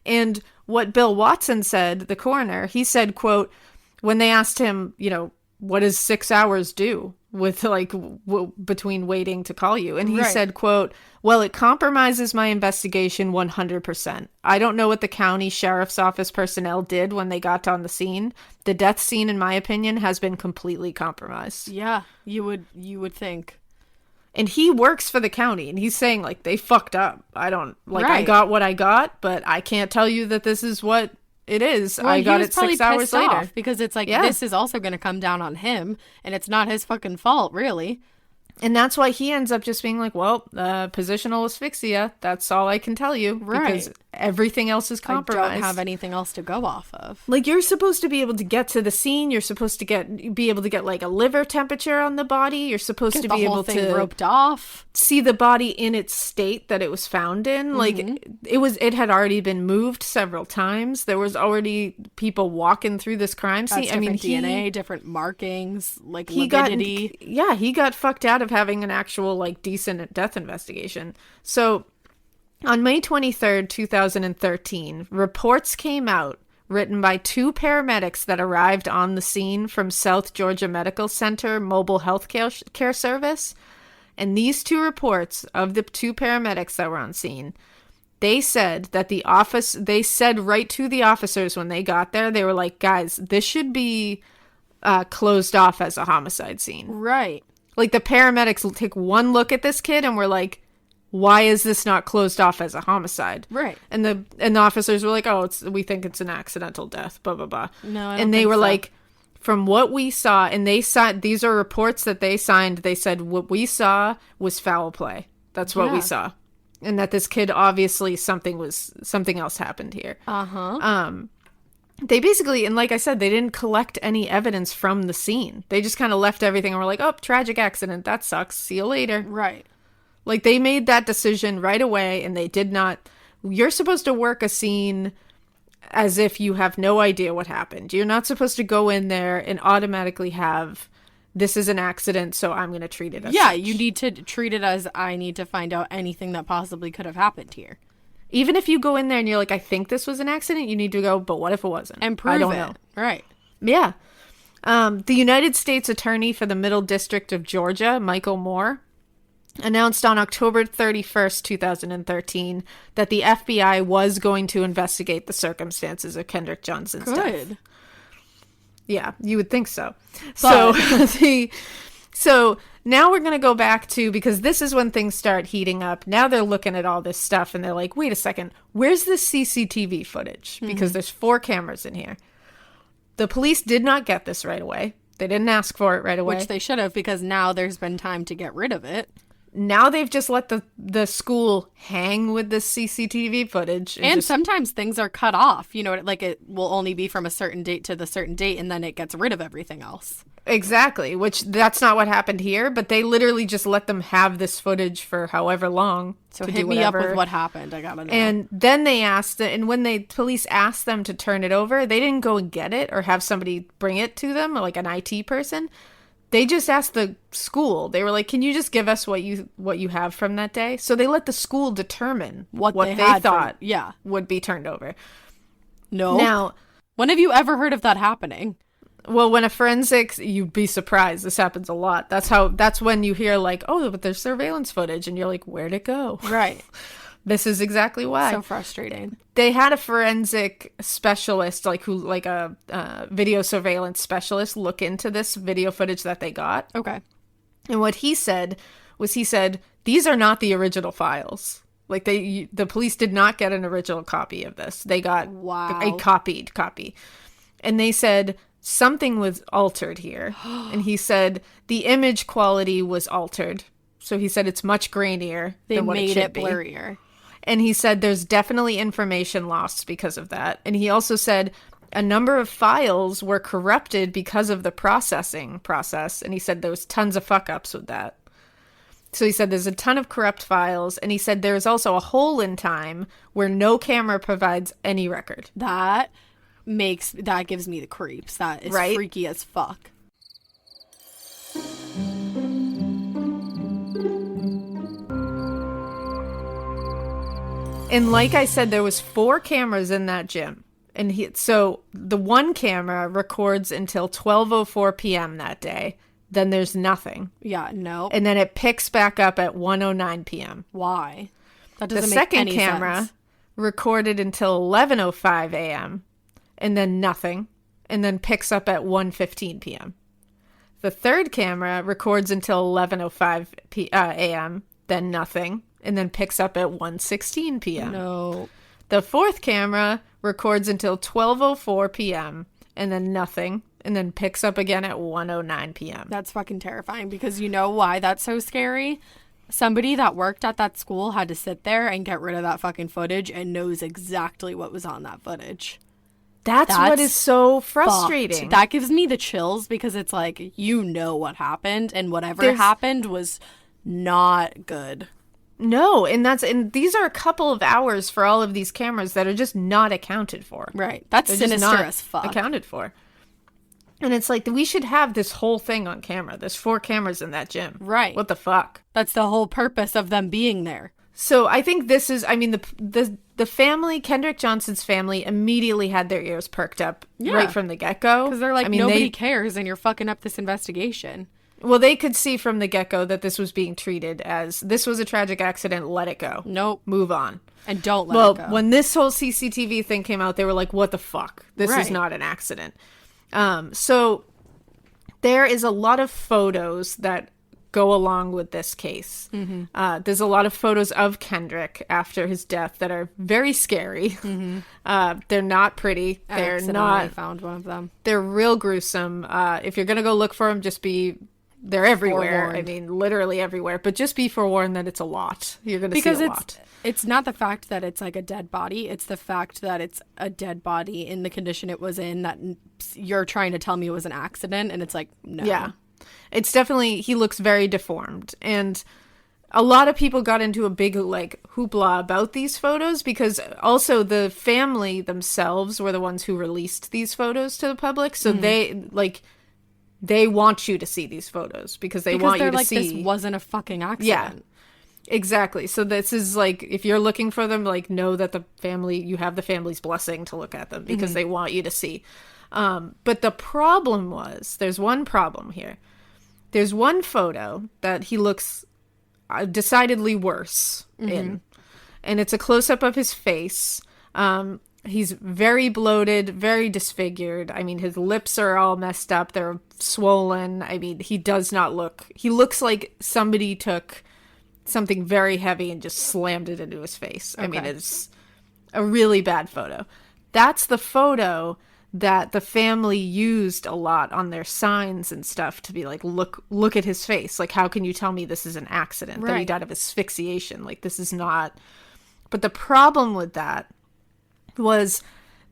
[SPEAKER 3] And what Bill Watson said, the coroner, he said, quote, when they asked him, what does 6 hours do with between waiting to call you? And he
[SPEAKER 4] Right.
[SPEAKER 3] said, quote, well, it compromises my investigation 100%. I don't know what the county sheriff's office personnel did when they got on the scene. The death scene, in my opinion, has been completely compromised.
[SPEAKER 4] Yeah. You would think.
[SPEAKER 3] And he works for the county, and he's saying, they fucked up. I
[SPEAKER 4] Right.
[SPEAKER 3] got what I got, but I can't tell you that this is what it is.
[SPEAKER 4] Well,
[SPEAKER 3] I got
[SPEAKER 4] he was
[SPEAKER 3] it
[SPEAKER 4] probably
[SPEAKER 3] 6 hours
[SPEAKER 4] pissed
[SPEAKER 3] later.
[SPEAKER 4] off because it's like, this is also going to come down on him, and it's not his fucking fault, really.
[SPEAKER 3] And that's why he ends up just being like, well, positional asphyxia, that's all I can tell you.
[SPEAKER 4] Right.
[SPEAKER 3] Because everything else is compromised.
[SPEAKER 4] I don't have anything else to go off of.
[SPEAKER 3] You're supposed to be able to get to the scene. You're supposed to be able to get a liver temperature on the body. You're supposed to be able to
[SPEAKER 4] roped off,
[SPEAKER 3] see the body in its state that it was found in. It had already been moved several times. There was already people walking through this crime scene.
[SPEAKER 4] That's different DNA, different markings,
[SPEAKER 3] he
[SPEAKER 4] lividity.
[SPEAKER 3] he got fucked out of having an actual decent death investigation. So on May 23rd, 2013, reports came out written by 2 paramedics that arrived on the scene from South Georgia Medical Center Mobile Health Care Service. And these 2 reports of the 2 paramedics that were on scene, they said that they said right to the officers when they got there, they were like, guys, this should be closed off as a homicide scene.
[SPEAKER 4] Right.
[SPEAKER 3] The paramedics take one look at this kid and we're like, why is this not closed off as a homicide?
[SPEAKER 4] Right.
[SPEAKER 3] And the officers were like, oh, we think it's an accidental death, blah, blah, blah.
[SPEAKER 4] No, I don't
[SPEAKER 3] and they
[SPEAKER 4] think
[SPEAKER 3] were
[SPEAKER 4] so.
[SPEAKER 3] like, from what we saw, and they signed, these are reports that they signed, they said what we saw was foul play. That's what we saw. And that this kid, obviously, something else happened here.
[SPEAKER 4] Uh-huh.
[SPEAKER 3] They basically, and like I said, they didn't collect any evidence from the scene. They just kind of left everything and were like, oh, tragic accident. That sucks. See you later.
[SPEAKER 4] Right.
[SPEAKER 3] They made that decision right away, and they did not. You're supposed to work a scene as if you have no idea what happened. You're not supposed to go in there and automatically have, this is an accident, so I'm going to treat it as such.
[SPEAKER 4] You need to treat it as, I need to find out anything that possibly could have happened here.
[SPEAKER 3] Even if you go in there and you're like, I think this was an accident, you need to go, but what if it wasn't?
[SPEAKER 4] And prove
[SPEAKER 3] I don't
[SPEAKER 4] it.
[SPEAKER 3] know.
[SPEAKER 4] Right.
[SPEAKER 3] Yeah. The United States Attorney for the Middle District of Georgia, Michael Moore, announced on October 31st, 2013, that the FBI was going to investigate the circumstances of Kendrick Johnson's death.
[SPEAKER 4] Good.
[SPEAKER 3] Yeah, you would think so.
[SPEAKER 4] But-
[SPEAKER 3] So now we're going to go back to, because this is when things start heating up. Now they're looking at all this stuff and they're like, wait a second, where's the CCTV footage? Because there's 4 cameras in here. The police did not get this right away. They didn't ask for it right away.
[SPEAKER 4] Which they should have, because now there's been time to get rid of it.
[SPEAKER 3] Now they've just let the school hang with the CCTV footage.
[SPEAKER 4] And sometimes things are cut off. It will only be from a certain date to the certain date, and then it gets rid of everything else.
[SPEAKER 3] Exactly, which that's not what happened here, but they literally just let them have this footage for however long.
[SPEAKER 4] So
[SPEAKER 3] to
[SPEAKER 4] hit
[SPEAKER 3] do
[SPEAKER 4] me up
[SPEAKER 3] whatever.
[SPEAKER 4] with what happened. I gotta know.
[SPEAKER 3] And then they asked, and when the police asked them to turn it over, they didn't go and get it or have somebody bring it to them, like an IT person. They just asked the school. They were like, can you just give us what you have from that day? So they let the school determine what they thought would be turned over.
[SPEAKER 4] No.
[SPEAKER 3] Now,
[SPEAKER 4] when have you ever heard of that happening?
[SPEAKER 3] Well, when a forensic, you'd be surprised. This happens a lot. That's when you hear like, oh, but there's surveillance footage, and you're like, where'd it go?
[SPEAKER 4] Right.
[SPEAKER 3] This is exactly why.
[SPEAKER 4] So frustrating.
[SPEAKER 3] They had a forensic specialist, like a video surveillance specialist, look into this video footage that they got.
[SPEAKER 4] Okay.
[SPEAKER 3] And what he said was, these are not the original files. Like the police did not get an original copy of this. They got a copied copy. And they said something was altered here. And he said the image quality was altered. So he said it's much grainier than what it should be.
[SPEAKER 4] They made it blurrier.
[SPEAKER 3] And he said there's definitely information lost because of that. And he also said a number of files were corrupted because of the processing process. And he said there was tons of fuck-ups with that. So he said there's a ton of corrupt files. And he said there's also a hole in time where no camera provides any record.
[SPEAKER 4] That gives me the creeps. That is freaky as fuck.
[SPEAKER 3] And like I said, there was 4 cameras in that gym. And so the one camera records until 12:04 p.m. that day. Then there's nothing.
[SPEAKER 4] Yeah, no.
[SPEAKER 3] And then it picks back up at 1:09 p.m.
[SPEAKER 4] Why? That doesn't make any sense.
[SPEAKER 3] The second camera recorded until 11:05 a.m. and then nothing, and then picks up at 1:15 p.m. The third camera records until 11:05 a.m., then nothing, and then picks up at 1:16 p.m.
[SPEAKER 4] No.
[SPEAKER 3] The fourth camera records until 12:04 p.m. and then nothing, and then picks up again at 1:09 p.m.
[SPEAKER 4] That's fucking terrifying, because you know why that's so scary? Somebody that worked at that school had to sit there and get rid of that fucking footage and knows exactly what was on that footage.
[SPEAKER 3] That's what is so frustrating.
[SPEAKER 4] Fucked. That gives me the chills, because it's like, you know what happened, and whatever happened was not good.
[SPEAKER 3] No, and these are a couple of hours for all of these cameras that are just not accounted for.
[SPEAKER 4] Right. That's sinister as fuck.
[SPEAKER 3] Accounted for. And it's like, we should have this whole thing on camera. There's 4 cameras in that gym.
[SPEAKER 4] Right.
[SPEAKER 3] What the fuck?
[SPEAKER 4] That's the whole purpose of them being there.
[SPEAKER 3] So I think this is, I mean, the family, Kendrick Johnson's family, immediately had their ears perked up right from the get-go.
[SPEAKER 4] Because they're like, nobody cares and you're fucking up this investigation.
[SPEAKER 3] Well, they could see from the get-go that this was being treated as, this was a tragic accident, let it go.
[SPEAKER 4] Nope.
[SPEAKER 3] Move on.
[SPEAKER 4] And don't let it go.
[SPEAKER 3] Well, when this whole CCTV thing came out, they were like, what the fuck? This is not an accident. So there is a lot of photos that go along with this case. Mm-hmm. There's a lot of photos of Kendrick after his death that are very scary. Mm-hmm. They're not pretty. They're not.
[SPEAKER 4] I found one of them.
[SPEAKER 3] They're real gruesome. If you're gonna go look for them, they're everywhere.
[SPEAKER 4] Forewarned.
[SPEAKER 3] I mean, literally everywhere. But just be forewarned that it's a lot. You're gonna see a lot.
[SPEAKER 4] It's not the fact that it's like a dead body. It's the fact that it's a dead body in the condition it was in, that you're trying to tell me it was an accident. And it's like, no.
[SPEAKER 3] Yeah. It's definitely, he looks very deformed. And a lot of people got into a big, like, hoopla about these photos, because also the family themselves were the ones who released these photos to the public. So they want you to see these photos because they want you to see.
[SPEAKER 4] This wasn't a fucking accident.
[SPEAKER 3] Yeah. Exactly. So this is like, if you're looking for them, like, know that you have the family's blessing to look at them because they want you to see. But the problem there's one problem here. There's one photo that he looks decidedly worse in, and it's a close-up of his face. He's very bloated, very disfigured. I mean, his lips are all messed up. They're swollen. I mean, he looks like somebody took something very heavy and just slammed it into his face. Okay. I mean, it's a really bad photo. That's the photo that the family used a lot on their signs and stuff to be like, look at his face. Like, how can you tell me this is an accident? Right. That he died of asphyxiation. Like, this is not. But the problem with that was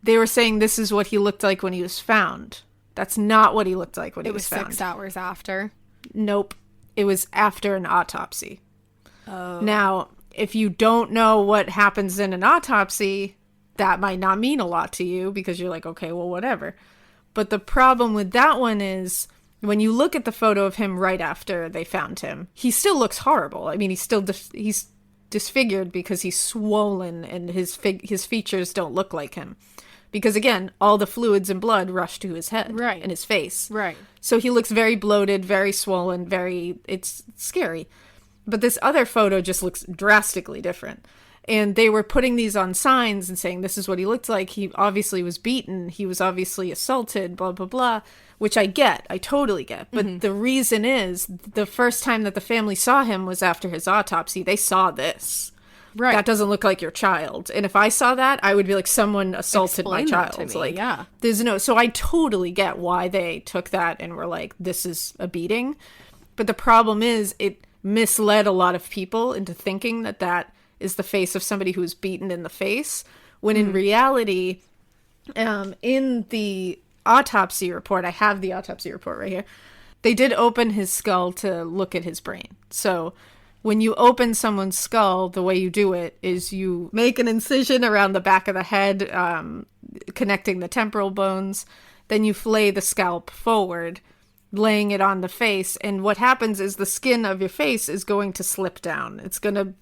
[SPEAKER 3] they were saying this is what he looked like when he was found. That's not what he looked like when he was found.
[SPEAKER 4] It was 6 hours after?
[SPEAKER 3] Nope. It was after an autopsy.
[SPEAKER 4] Oh.
[SPEAKER 3] Now, if you don't know what happens in an autopsy, that might not mean a lot to you because you're like, okay, well, whatever. But the problem with that one is when you look at the photo of him right after they found him, he still looks horrible. I mean, he's disfigured because he's swollen and his features don't look like him. Because again, all the fluids and blood rushed to his head
[SPEAKER 4] Right.
[SPEAKER 3] and his face.
[SPEAKER 4] Right.
[SPEAKER 3] So he looks very bloated, very swollen, it's scary. But this other photo just looks drastically different. And they were putting these on signs and saying, this is what he looked like. He obviously was beaten. He was obviously assaulted, blah, blah, blah, which I get. I totally get. But the reason is the first time that the family saw him was after his autopsy. They saw this.
[SPEAKER 4] Right.
[SPEAKER 3] That doesn't look like your child. And if I saw that, I would be like, someone assaulted
[SPEAKER 4] Explain
[SPEAKER 3] my
[SPEAKER 4] that
[SPEAKER 3] child.
[SPEAKER 4] to me,
[SPEAKER 3] Like,
[SPEAKER 4] yeah.
[SPEAKER 3] there's no. So I totally get why they took that and were like, this is a beating. But the problem is, it misled a lot of people into thinking that that is the face of somebody who's beaten in the face, when in reality, in the autopsy report, I have the autopsy report right here, they did open his skull to look at his brain. So when you open someone's skull, the way you do it is you make an incision around the back of the head, connecting the temporal bones, then you flay the scalp forward, laying it on the face, and what happens is the skin of your face is going to slip down. It's going to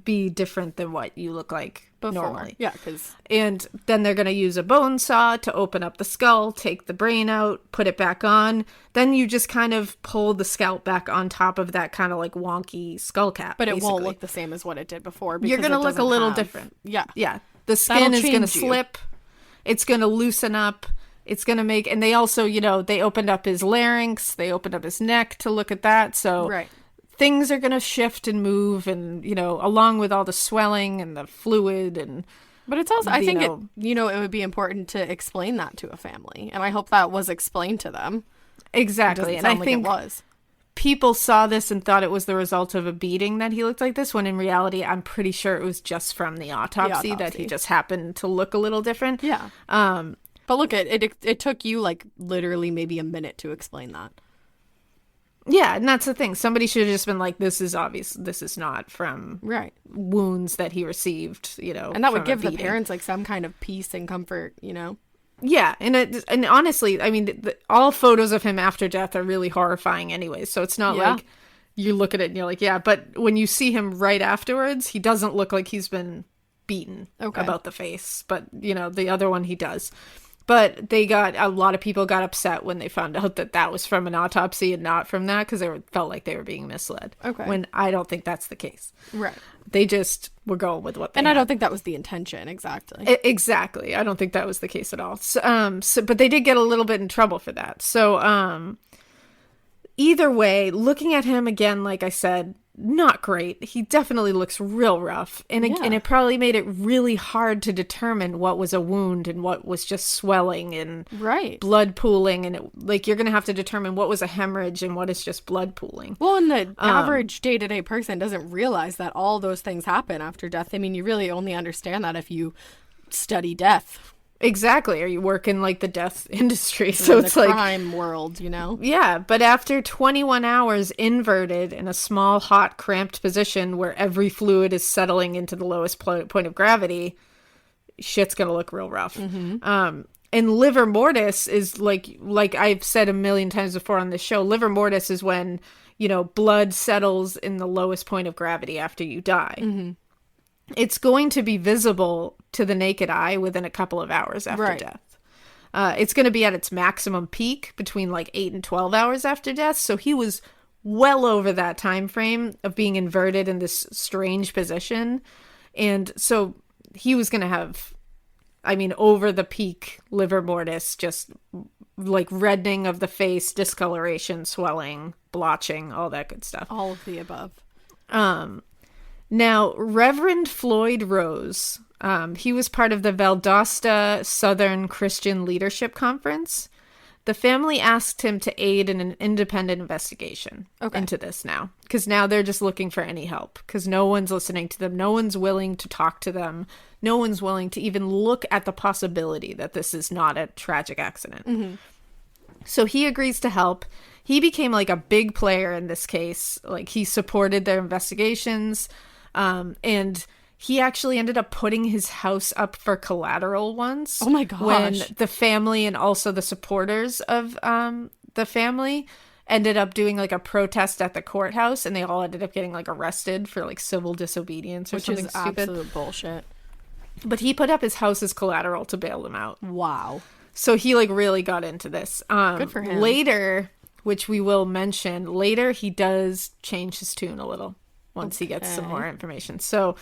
[SPEAKER 3] be different than what you look like
[SPEAKER 4] Before.
[SPEAKER 3] normally.
[SPEAKER 4] Yeah, because
[SPEAKER 3] And then they're going to use a bone saw to open up the skull, take the brain out, put it back on. Then you just kind of pull the scalp back on top of that kind of like wonky skull cap.
[SPEAKER 4] but it won't
[SPEAKER 3] basically.
[SPEAKER 4] look the same as what it did before.
[SPEAKER 3] You're
[SPEAKER 4] because
[SPEAKER 3] going to
[SPEAKER 4] it
[SPEAKER 3] look a
[SPEAKER 4] doesn't
[SPEAKER 3] little
[SPEAKER 4] have-
[SPEAKER 3] different.
[SPEAKER 4] Yeah.
[SPEAKER 3] Yeah. The skin
[SPEAKER 4] That'll
[SPEAKER 3] is going to
[SPEAKER 4] change you.
[SPEAKER 3] slip. It's going to loosen up. It's going to make, and they also, they opened up his larynx. They opened up his neck to look at that. So
[SPEAKER 4] Right.
[SPEAKER 3] things are going to shift and move, and, along with all the swelling and the fluid and,
[SPEAKER 4] But it's also, I think
[SPEAKER 3] know-
[SPEAKER 4] it would be important to explain that to a family. And I hope that was explained to them. It
[SPEAKER 3] exactly.
[SPEAKER 4] doesn't
[SPEAKER 3] And
[SPEAKER 4] sound
[SPEAKER 3] I
[SPEAKER 4] like
[SPEAKER 3] think
[SPEAKER 4] it was.
[SPEAKER 3] people saw this and thought it was the result of a beating that he looked like this, when in reality, I'm pretty sure it was just from the autopsy that he
[SPEAKER 4] autopsy.
[SPEAKER 3] just happened to look a little different.
[SPEAKER 4] Yeah. But look, it took you like literally maybe a minute to explain that.
[SPEAKER 3] Yeah, and that's the thing. Somebody should have just been like, this is obvious. This is not from
[SPEAKER 4] Right.
[SPEAKER 3] wounds that he received,
[SPEAKER 4] And that would
[SPEAKER 3] from a
[SPEAKER 4] give the
[SPEAKER 3] beating.
[SPEAKER 4] parents like some kind of peace and comfort,
[SPEAKER 3] Yeah, and honestly, I mean, all photos of him after death are really horrifying anyway, so it's not
[SPEAKER 4] Yeah.
[SPEAKER 3] like you look at it and you're like, yeah, but when you see him right afterwards, he doesn't look like he's been beaten
[SPEAKER 4] Okay.
[SPEAKER 3] about the face, but, the other one he does. But a lot of people got upset when they found out that that was from an autopsy and not from that, because they felt like they were being misled.
[SPEAKER 4] Okay.
[SPEAKER 3] When I don't think that's the case.
[SPEAKER 4] Right.
[SPEAKER 3] They just were going with what they
[SPEAKER 4] And I
[SPEAKER 3] had.
[SPEAKER 4] don't think that was the intention, exactly.
[SPEAKER 3] Exactly. I don't think that was the case at all. So, but they did get a little bit in trouble for that. So, either way, looking at him again, like I said, not great. He definitely looks real rough. And it probably made it really hard to determine what was a wound and what was just swelling and
[SPEAKER 4] Right.
[SPEAKER 3] blood pooling. And you're going to have to determine what was a hemorrhage and what is just blood pooling.
[SPEAKER 4] Well, and the average day-to-day person doesn't realize that all those things happen after death. I mean, you really only understand that if you study death.
[SPEAKER 3] Exactly. Or you work in the death industry. So
[SPEAKER 4] in
[SPEAKER 3] it's
[SPEAKER 4] the
[SPEAKER 3] like,
[SPEAKER 4] crime world,
[SPEAKER 3] yeah, but after 21 hours inverted in a small, hot, cramped position where every fluid is settling into the lowest point of gravity, shit's gonna look real rough. And livor mortis is like I've said a million times before on this show, livor mortis is when, blood settles in the lowest point of gravity after you die. It's going to be visible to the naked eye within a couple of hours after
[SPEAKER 4] Right.
[SPEAKER 3] death. It's going to be at its maximum peak between 8 and 12 hours after death. So he was well over that time frame of being inverted in this strange position. And so he was going to have, over the peak livor mortis, just reddening of the face, discoloration, swelling, blotching, all that good stuff.
[SPEAKER 4] all of the above.
[SPEAKER 3] Now, Reverend Floyd Rose, he was part of the Valdosta Southern Christian Leadership Conference. The family asked him to aid in an independent investigation into this now, because now they're just looking for any help, because no one's listening to them. No one's willing to talk to them. No one's willing to even look at the possibility that this is not a tragic accident. So he agrees to help. He became a big player in this case. He supported their investigations. And he actually ended up putting his house up for collateral once.
[SPEAKER 4] Oh my gosh.
[SPEAKER 3] When the family and also the supporters of the family ended up doing a protest at the courthouse, and they all ended up getting arrested for civil disobedience or
[SPEAKER 4] Which
[SPEAKER 3] something
[SPEAKER 4] is
[SPEAKER 3] stupid.
[SPEAKER 4] absolute bullshit.
[SPEAKER 3] But he put up his house as collateral to bail them out.
[SPEAKER 4] Wow.
[SPEAKER 3] So he like really got into this.
[SPEAKER 4] Good for him.
[SPEAKER 3] Later, which we will mention later, he does change his tune a little once he gets some more information. So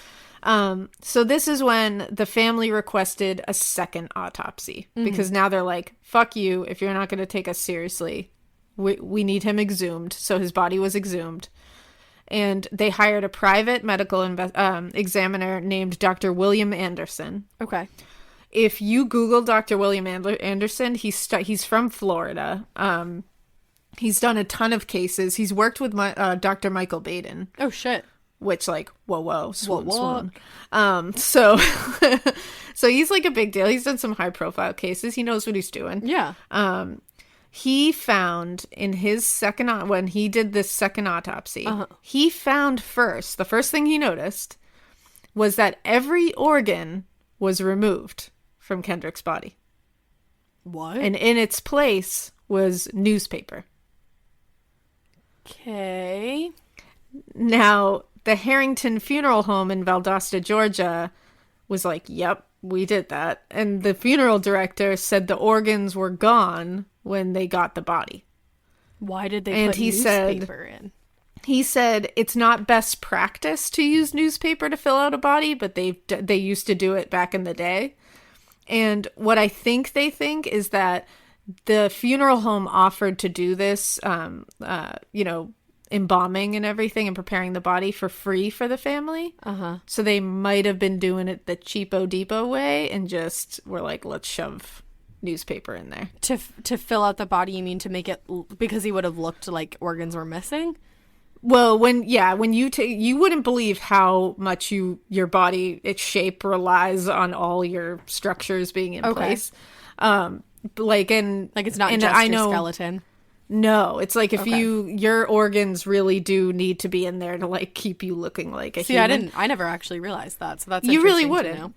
[SPEAKER 3] this is when the family requested a second autopsy because now they're like, fuck you. If you're not going to take us seriously, we need him exhumed. So his body was exhumed. And they hired a private medical examiner named Dr. William Anderson.
[SPEAKER 4] Okay.
[SPEAKER 3] If you Google Dr. William Anderson, he's from Florida. He's done a ton of cases. He's worked with Dr. Michael Baden.
[SPEAKER 4] Oh, shit.
[SPEAKER 3] Which, like, whoa, swoon,
[SPEAKER 4] Whoa.
[SPEAKER 3] swoon. So he's, like, a big deal. He's done some high-profile cases. He knows what he's doing.
[SPEAKER 4] Yeah.
[SPEAKER 3] He found in his when he did this second autopsy, he found the first thing he noticed was that every organ was removed from Kendrick's body.
[SPEAKER 4] What?
[SPEAKER 3] And in its place was newspaper.
[SPEAKER 4] Okay.
[SPEAKER 3] Now, the Harrington Funeral Home in Valdosta, Georgia was like, yep, we did that. And the funeral director said the organs were gone when they got the body.
[SPEAKER 4] Why did they put newspaper in?
[SPEAKER 3] He said it's not best practice to use newspaper to fill out a body, but they used to do it back in the day. And what I think they think is that the funeral home offered to do this, embalming and everything and preparing the body for free for the family. So they might have been doing it the cheapo depot way and just were like, let's shove newspaper in there.
[SPEAKER 4] To fill out the body, you mean to make it, because he would have looked like organs were missing?
[SPEAKER 3] Well, when you wouldn't believe how much your body, its shape relies on all your structures being in place.
[SPEAKER 4] It's not just your skeleton.
[SPEAKER 3] No, it's like if your organs really do need to be in there to like keep you looking like a human.
[SPEAKER 4] I never actually realized that. So that's
[SPEAKER 3] you really
[SPEAKER 4] interesting
[SPEAKER 3] wouldn't.
[SPEAKER 4] to know.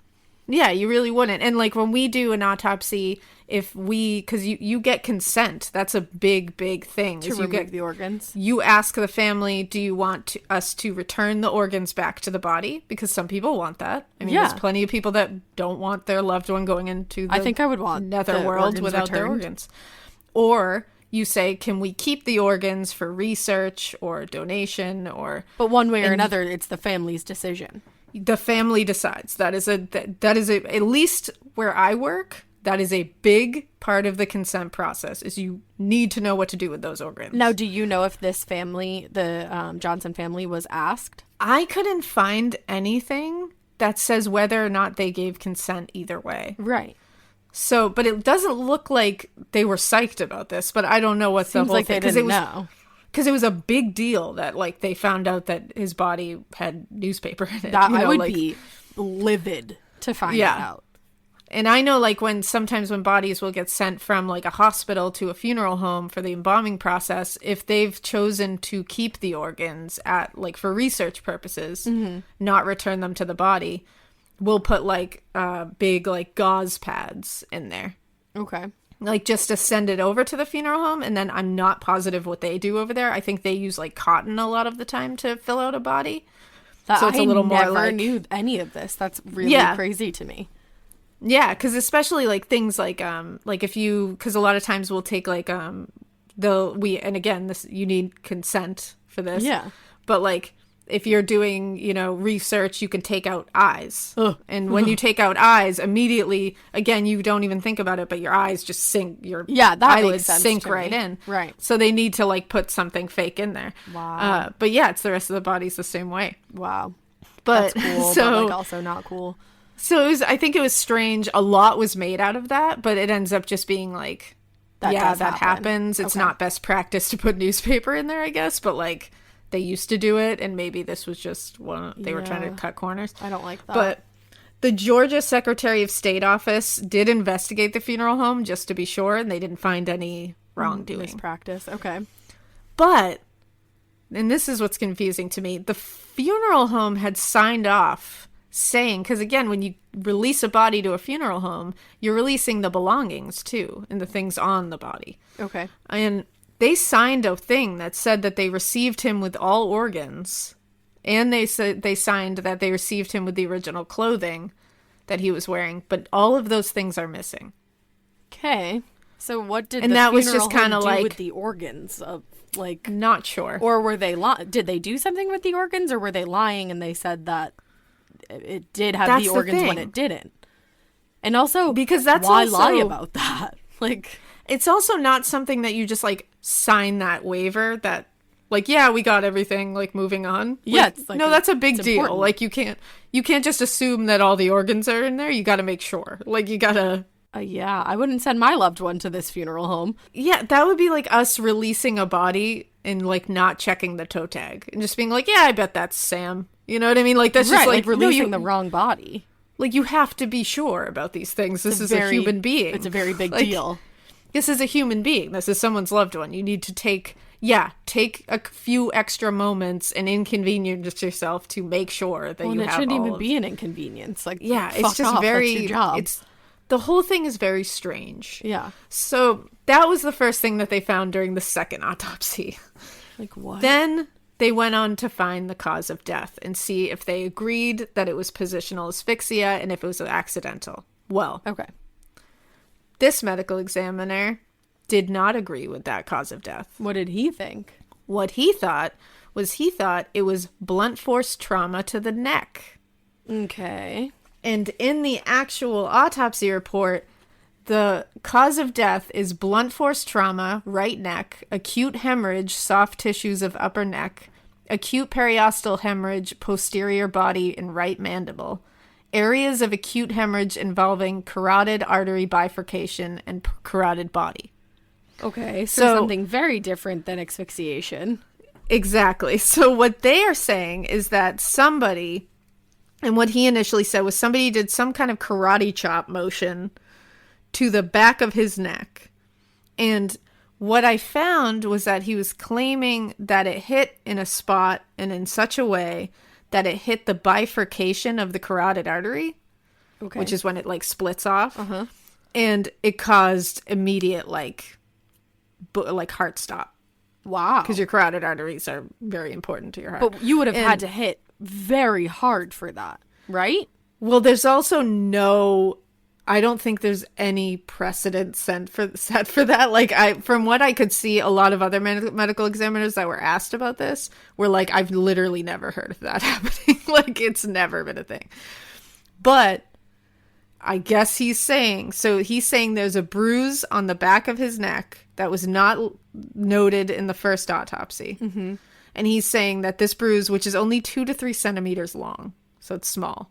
[SPEAKER 3] Yeah, you really wouldn't. And like when we do an autopsy, because you get consent, that's a big thing.
[SPEAKER 4] To remove the organs.
[SPEAKER 3] You ask the family, do you want us to return the organs back to the body? Because some people want that. I mean, there's plenty of people that don't want their loved one going into the
[SPEAKER 4] I think I would want
[SPEAKER 3] netherworld without their organs. Or you say, can we keep the organs for research or donation or...
[SPEAKER 4] But one way or another, it's the family's decision.
[SPEAKER 3] The family decides. That is at least where I work, that is a big part of the consent process, is you need to know what to do with those organs.
[SPEAKER 4] Now, do you know if this family, the Johnson family, was asked?
[SPEAKER 3] I couldn't find anything that says whether or not they gave consent either way.
[SPEAKER 4] Right.
[SPEAKER 3] So, but it doesn't look like they were psyched about this, but I don't know what the whole
[SPEAKER 4] like
[SPEAKER 3] thing...
[SPEAKER 4] They didn't know.
[SPEAKER 3] Because it was a big deal that, like, they found out that his body had newspaper in it.
[SPEAKER 4] I would be livid to find that out.
[SPEAKER 3] And I know, like, sometimes when bodies will get sent from, like, a hospital to a funeral home for the embalming process, if they've chosen to keep the organs for research purposes, not return them to the body, we'll put, like, big, like, gauze pads in there.
[SPEAKER 4] Okay.
[SPEAKER 3] Like, just to send it over to the funeral home, and then I'm not positive what they do over there. I think they use, like, cotton a lot of the time to fill out a body. So it's a little more like... I never knew
[SPEAKER 4] any of this. That's really crazy to me.
[SPEAKER 3] Yeah, because especially, like, things like if you... Because a lot of times we'll take, like, and again, you need consent for this.
[SPEAKER 4] Yeah.
[SPEAKER 3] But, like... If you're doing, research, you can take out eyes. And when you take out eyes, immediately, again, you don't even think about it, but your eyes just sink, eyelids sink right in.
[SPEAKER 4] Right.
[SPEAKER 3] So they need to, like, put something fake in there.
[SPEAKER 4] Wow.
[SPEAKER 3] But yeah, it's the rest of the body's the same way.
[SPEAKER 4] Wow.
[SPEAKER 3] But
[SPEAKER 4] that's cool,
[SPEAKER 3] so,
[SPEAKER 4] but, like, also not cool.
[SPEAKER 3] So I think it was strange. A lot was made out of that, but it ends up just being like, that happens. It's not best practice to put newspaper in there, I guess, but, like... They used to do it, and maybe this was just they were trying to cut corners.
[SPEAKER 4] I don't like that.
[SPEAKER 3] But the Georgia Secretary of State office did investigate the funeral home just to be sure, and they didn't find any wrongdoing.
[SPEAKER 4] Mispractice, okay.
[SPEAKER 3] But, and this is what's confusing to me, the funeral home had signed off saying, because again, when you release a body to a funeral home, you're releasing the belongings too, and the things on the body.
[SPEAKER 4] Okay.
[SPEAKER 3] And... They signed a thing that said that they received him with all organs, and they said they signed that they received him with the original clothing, that he was wearing, but all of those things are missing.
[SPEAKER 4] Okay. So what did
[SPEAKER 3] And
[SPEAKER 4] the
[SPEAKER 3] that was
[SPEAKER 4] funeral
[SPEAKER 3] just kinda
[SPEAKER 4] home do
[SPEAKER 3] like-
[SPEAKER 4] with the organs of, like,
[SPEAKER 3] Not sure.
[SPEAKER 4] or were they did they do something with the organs, or were they lying and they said that it did have
[SPEAKER 3] That's
[SPEAKER 4] the
[SPEAKER 3] the
[SPEAKER 4] organs when
[SPEAKER 3] thing.
[SPEAKER 4] it didn't? And also,
[SPEAKER 3] Because that's
[SPEAKER 4] why
[SPEAKER 3] also-
[SPEAKER 4] lie about that? Like,
[SPEAKER 3] It's also not something that you just like sign that waiver that like, yeah, we got everything, like moving on.
[SPEAKER 4] Yeah,
[SPEAKER 3] Like,
[SPEAKER 4] it's like
[SPEAKER 3] no, that's a big
[SPEAKER 4] it's
[SPEAKER 3] deal.
[SPEAKER 4] important.
[SPEAKER 3] Like you can't just assume that all the organs are in there. You got to make sure. Like you got to
[SPEAKER 4] yeah, I wouldn't send my loved one to this funeral home.
[SPEAKER 3] Yeah, that would be like us releasing a body and like not checking the toe tag and just being like, yeah, I bet that's Sam. You know what I mean? Like that's
[SPEAKER 4] Right,
[SPEAKER 3] just
[SPEAKER 4] like
[SPEAKER 3] like
[SPEAKER 4] releasing
[SPEAKER 3] no,
[SPEAKER 4] the wrong body.
[SPEAKER 3] like you have to be sure about these things. This is a human being.
[SPEAKER 4] It's a very big
[SPEAKER 3] Like,
[SPEAKER 4] deal.
[SPEAKER 3] This is a human being. This is someone's loved one. You need to take a few extra moments and inconvenience yourself to make sure that
[SPEAKER 4] Well,
[SPEAKER 3] you
[SPEAKER 4] and it
[SPEAKER 3] have
[SPEAKER 4] shouldn't
[SPEAKER 3] all
[SPEAKER 4] even
[SPEAKER 3] of...
[SPEAKER 4] be an inconvenience. Like,
[SPEAKER 3] Yeah,
[SPEAKER 4] fuck
[SPEAKER 3] it's just
[SPEAKER 4] off,
[SPEAKER 3] very...
[SPEAKER 4] that's your job.
[SPEAKER 3] It's the whole thing is very strange.
[SPEAKER 4] Yeah.
[SPEAKER 3] So that was the first thing that they found during the second autopsy.
[SPEAKER 4] Like, what?
[SPEAKER 3] Then they went on to find the cause of death and see if they agreed that it was positional asphyxia and if it was accidental. Well,
[SPEAKER 4] Okay.
[SPEAKER 3] this medical examiner did not agree with that cause of death.
[SPEAKER 4] What did he think?
[SPEAKER 3] What he thought it was blunt force trauma to the neck.
[SPEAKER 4] Okay.
[SPEAKER 3] And in the actual autopsy report, the cause of death is blunt force trauma, right neck, acute hemorrhage, soft tissues of upper neck, acute periostal hemorrhage, posterior body and right mandible, areas of acute hemorrhage involving carotid artery bifurcation and carotid body.
[SPEAKER 4] Okay. So something very different than asphyxiation.
[SPEAKER 3] Exactly. So what they are saying is that somebody, and what he initially said was somebody did some kind of karate chop motion to the back of his neck. And what I found was that he was claiming that it hit in a spot and in such a way that it hit the bifurcation of the carotid artery,
[SPEAKER 4] Okay.
[SPEAKER 3] which is when it like splits off. And it caused immediate like heart stop.
[SPEAKER 4] wow.
[SPEAKER 3] Because your carotid arteries are very important to your heart.
[SPEAKER 4] But you would have had
[SPEAKER 3] And-
[SPEAKER 4] to hit very hard for that, right?
[SPEAKER 3] Well, there's also I don't think there's any precedent set for that. Like from what I could see, a lot of other medical examiners that were asked about this were like, I've literally never heard of that happening. Like it's never been a thing. But I guess he's saying there's a bruise on the back of his neck that was not noted in the first autopsy. Mm-hmm. And he's saying that this bruise, which is only 2 to 3 centimeters long, so it's small.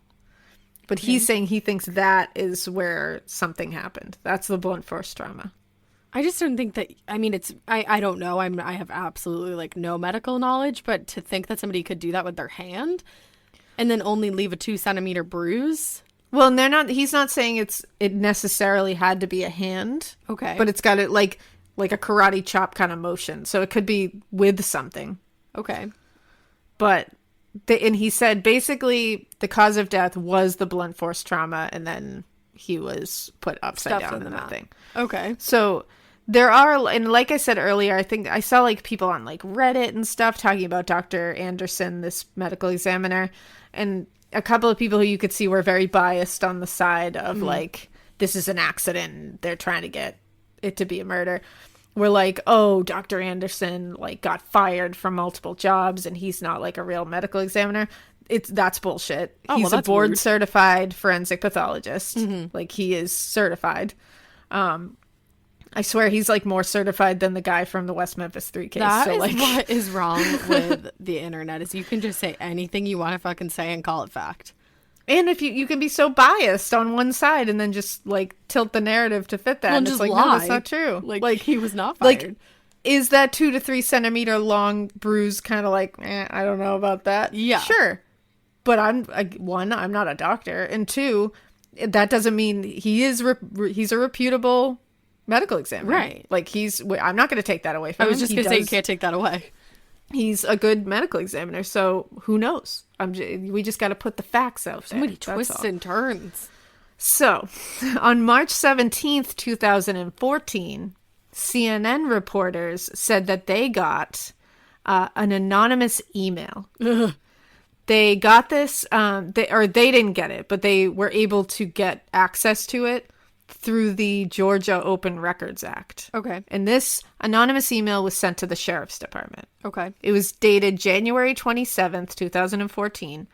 [SPEAKER 3] But he's saying he thinks that is where something happened. That's the blunt force trauma.
[SPEAKER 4] I just don't think that, I mean, I don't know. I have absolutely like no medical knowledge, but to think that somebody could do that with their hand and then only leave a 2-centimeter bruise.
[SPEAKER 3] Well, and he's not saying it necessarily had to be a hand.
[SPEAKER 4] Okay.
[SPEAKER 3] But it's got it like a karate chop kind of motion. So it could be with something.
[SPEAKER 4] Okay.
[SPEAKER 3] But and he said basically the cause of death was the blunt force trauma, and then he was put upside
[SPEAKER 4] Stuff
[SPEAKER 3] down
[SPEAKER 4] in
[SPEAKER 3] in
[SPEAKER 4] the
[SPEAKER 3] that
[SPEAKER 4] mat.
[SPEAKER 3] thing.
[SPEAKER 4] Okay.
[SPEAKER 3] So there are, and like I said earlier, I think I saw like people on like Reddit and stuff talking about Dr. Anderson, this medical examiner, and a couple of people who you could see were very biased on the side of like, this is an accident, they're trying to get it to be a murder. We're like, oh, Dr. Anderson like got fired from multiple jobs and he's not like a real medical examiner. That's bullshit.
[SPEAKER 4] Oh,
[SPEAKER 3] He's
[SPEAKER 4] well,
[SPEAKER 3] a
[SPEAKER 4] that's
[SPEAKER 3] board
[SPEAKER 4] rude.
[SPEAKER 3] certified forensic pathologist. Like he is certified. I swear he's like more certified than the guy from the West Memphis 3 case.
[SPEAKER 4] That
[SPEAKER 3] so
[SPEAKER 4] is
[SPEAKER 3] like
[SPEAKER 4] what is wrong with the internet is you can just say anything you want to fucking say and call it fact.
[SPEAKER 3] and if you can be so biased on one side and then just like tilt the narrative to fit that.
[SPEAKER 4] Well,
[SPEAKER 3] and
[SPEAKER 4] just
[SPEAKER 3] it's like,
[SPEAKER 4] lie.
[SPEAKER 3] no, that's not true.
[SPEAKER 4] Like he was not fired.
[SPEAKER 3] Like, is that 2 to 3 centimeter long bruise kind of like, I don't know about that.
[SPEAKER 4] Yeah.
[SPEAKER 3] Sure. But I'm not a doctor. And 2, that doesn't mean he's a reputable medical examiner.
[SPEAKER 4] Right.
[SPEAKER 3] Like I'm not going to take that away from
[SPEAKER 4] I
[SPEAKER 3] him.
[SPEAKER 4] was just going to say you can't take that away.
[SPEAKER 3] He's a good medical examiner. So who knows? We just got to put the facts out there.
[SPEAKER 4] Many
[SPEAKER 3] That's
[SPEAKER 4] twists
[SPEAKER 3] all.
[SPEAKER 4] and turns.
[SPEAKER 3] So, on March 17th, 2014, CNN reporters said that they got an anonymous email They got this, they didn't get it, but they were able to get access to it through the Georgia Open Records Act.
[SPEAKER 4] Okay.
[SPEAKER 3] And this anonymous email was sent to the sheriff's department.
[SPEAKER 4] Okay.
[SPEAKER 3] It was dated January 27th, 2014.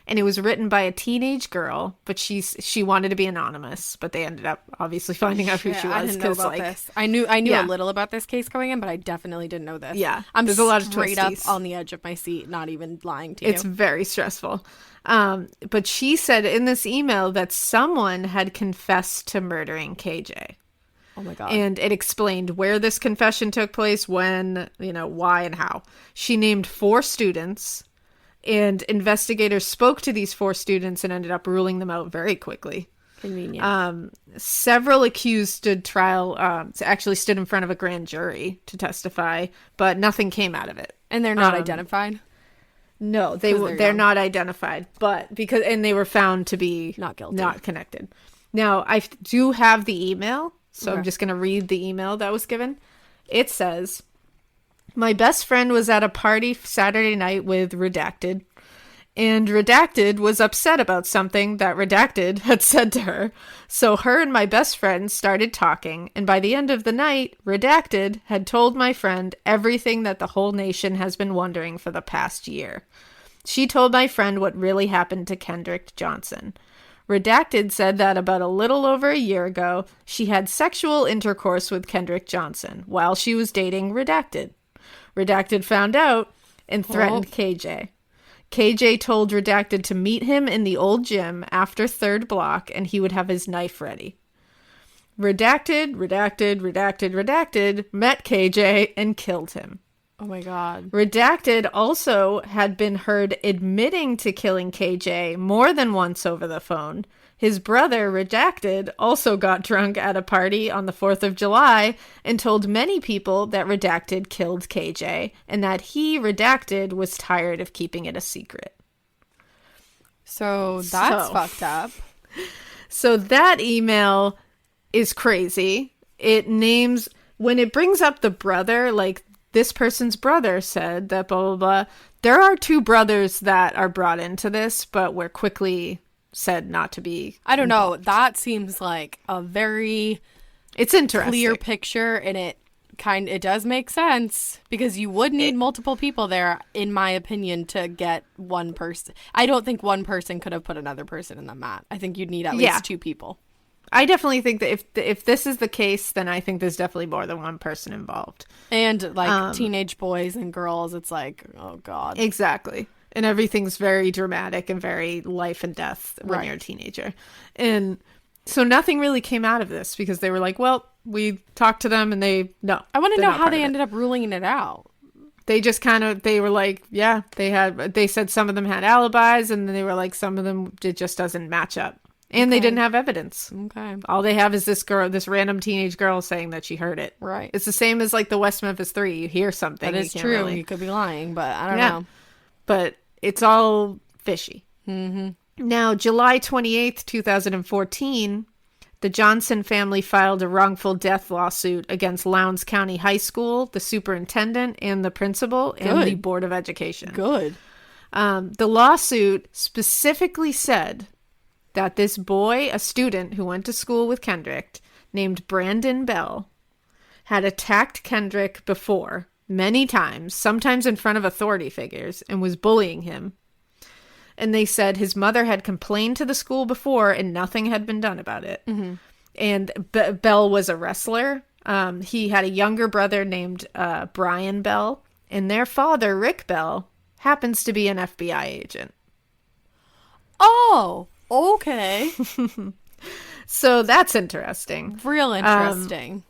[SPEAKER 3] And it was written by a teenage girl, but she wanted to be anonymous, but they ended up obviously finding out who she was.
[SPEAKER 4] I didn't know about this. I knew a little about this case going in, but I definitely didn't know this.
[SPEAKER 3] Yeah,
[SPEAKER 4] I'm
[SPEAKER 3] there's a lot of
[SPEAKER 4] straight up
[SPEAKER 3] twisties.
[SPEAKER 4] on the edge of my seat, not even lying to you.
[SPEAKER 3] It's very stressful. But she said in this email that someone had confessed to murdering KJ.
[SPEAKER 4] Oh my God.
[SPEAKER 3] And it explained where this confession took place, when, why and how. She named 4 students. And investigators spoke to these 4 students and ended up ruling them out very quickly.
[SPEAKER 4] Convenient.
[SPEAKER 3] Several accused stood in front of a grand jury to testify, but nothing came out of it.
[SPEAKER 4] And they're not identified?
[SPEAKER 3] No, they're not identified, but and they were found to be
[SPEAKER 4] not guilty,
[SPEAKER 3] not connected. Now, I do have the email, so
[SPEAKER 4] Okay.
[SPEAKER 3] I'm just going to read the email that was given. It says, "My best friend was at a party Saturday night with Redacted, and Redacted was upset about something that Redacted had said to her. So her and my best friend started talking, and by the end of the night, Redacted had told my friend everything that the whole nation has been wondering for the past year. She told my friend what really happened to Kendrick Johnson. Redacted said that about a little over a year ago, she had sexual intercourse with Kendrick Johnson while she was dating Redacted. Redacted found out and threatened KJ. KJ told Redacted to meet him in the old gym after 3rd block and he would have his knife ready. Redacted met KJ and killed him.
[SPEAKER 4] Oh my God.
[SPEAKER 3] Redacted also had been heard admitting to killing KJ more than once over the phone. His brother, Redacted, also got drunk at a party on the 4th of July and told many people that Redacted killed KJ and that he, Redacted, was tired of keeping it a secret."
[SPEAKER 4] So that's fucked up.
[SPEAKER 3] So that email is crazy. It names, when it brings up the brother, like, this person's brother said that blah, blah, blah. There are 2 brothers that are brought into this, but were quickly said not to be.
[SPEAKER 4] I don't know. That seems like a very
[SPEAKER 3] It's interesting.
[SPEAKER 4] clear picture, and it does make sense because you would need multiple people there, in my opinion, to get one person. I don't think one person could have put another person in the mat. I think you'd need at least 2 people.
[SPEAKER 3] I definitely think that if this is the case, then I think there's definitely more than one person involved.
[SPEAKER 4] And like teenage boys and girls, it's like, oh God.
[SPEAKER 3] Exactly. And everything's very dramatic and very life and death when you're a teenager. And so nothing really came out of this because they were like, well, we talked to them and I want
[SPEAKER 4] to know how they ended up ruling it out.
[SPEAKER 3] They just they were like, yeah, they said some of them had alibis, and then they were like, some of them, it just doesn't match up. And they didn't have evidence.
[SPEAKER 4] Okay.
[SPEAKER 3] All they have is this random teenage girl saying that she heard it.
[SPEAKER 4] Right.
[SPEAKER 3] It's the same as like the West Memphis 3. You hear something.
[SPEAKER 4] That is true. You could be lying, but I don't know.
[SPEAKER 3] But it's all fishy. Mm-hmm. Now, July 28th, 2014, the Johnson family filed a wrongful death lawsuit against Lowndes County High School, the superintendent and the principal, and the Board of Education.
[SPEAKER 4] Good.
[SPEAKER 3] The lawsuit specifically said that this boy, a student who went to school with Kendrick, named Brandon Bell, had attacked Kendrick before, many times, sometimes in front of authority figures, and was bullying him. And they said his mother had complained to the school before and nothing had been done about it. Mm-hmm. And Bell was a wrestler. He had a younger brother named Brian Bell, and their father, Rick Bell, happens to be an FBI agent.
[SPEAKER 4] Oh, okay.
[SPEAKER 3] So that's interesting.
[SPEAKER 4] Real interesting.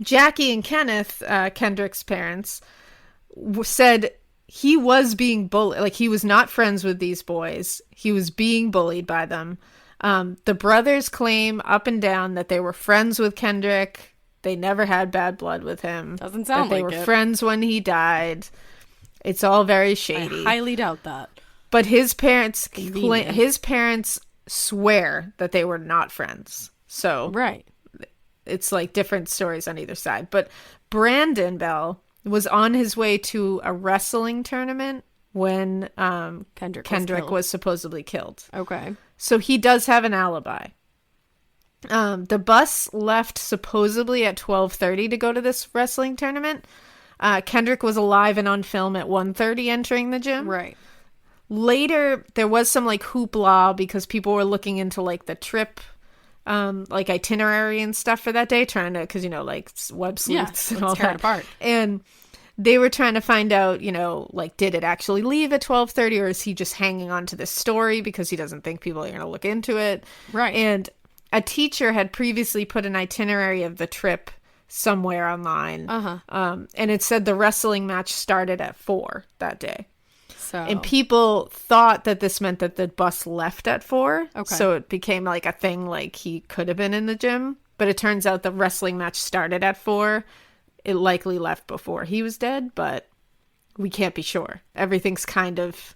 [SPEAKER 3] Jackie and Kenneth, Kendrick's parents, said he was being bullied. Like, he was not friends with these boys. He was being bullied by them. The brothers claim up and down that they were friends with Kendrick. They never had bad blood with him.
[SPEAKER 4] Doesn't sound
[SPEAKER 3] that they
[SPEAKER 4] like
[SPEAKER 3] were
[SPEAKER 4] it.
[SPEAKER 3] friends when he died. It's all very shady.
[SPEAKER 4] I highly doubt that.
[SPEAKER 3] But his parents swear that they were not friends. So
[SPEAKER 4] right.
[SPEAKER 3] It's like different stories on either side. But Brandon Bell was on his way to a wrestling tournament when
[SPEAKER 4] Kendrick
[SPEAKER 3] was supposedly killed.
[SPEAKER 4] Okay.
[SPEAKER 3] So he does have an alibi. The bus left supposedly at 12:30 to go to this wrestling tournament. Kendrick was alive and on film at 1:30 entering the gym.
[SPEAKER 4] Right.
[SPEAKER 3] Later, there was some like hoopla because people were looking into like the trip, like itinerary and stuff for that day, trying to, because, you know, like web sleuths and all
[SPEAKER 4] tear it
[SPEAKER 3] that.
[SPEAKER 4] apart.
[SPEAKER 3] And they were trying to find out, you know, like, did it actually leave at 12:30, or is he just hanging on to this story because he doesn't think people are going to look into it?
[SPEAKER 4] Right.
[SPEAKER 3] And a teacher had previously put an itinerary of the trip somewhere online. And it said the wrestling match started at 4 that day.
[SPEAKER 4] So.
[SPEAKER 3] And people thought that this meant that the bus left at 4.
[SPEAKER 4] Okay.
[SPEAKER 3] So it became like a thing, like he could have been in the gym. But it turns out the wrestling match started at 4. It likely left before he was dead, but we can't be sure. Everything's kind of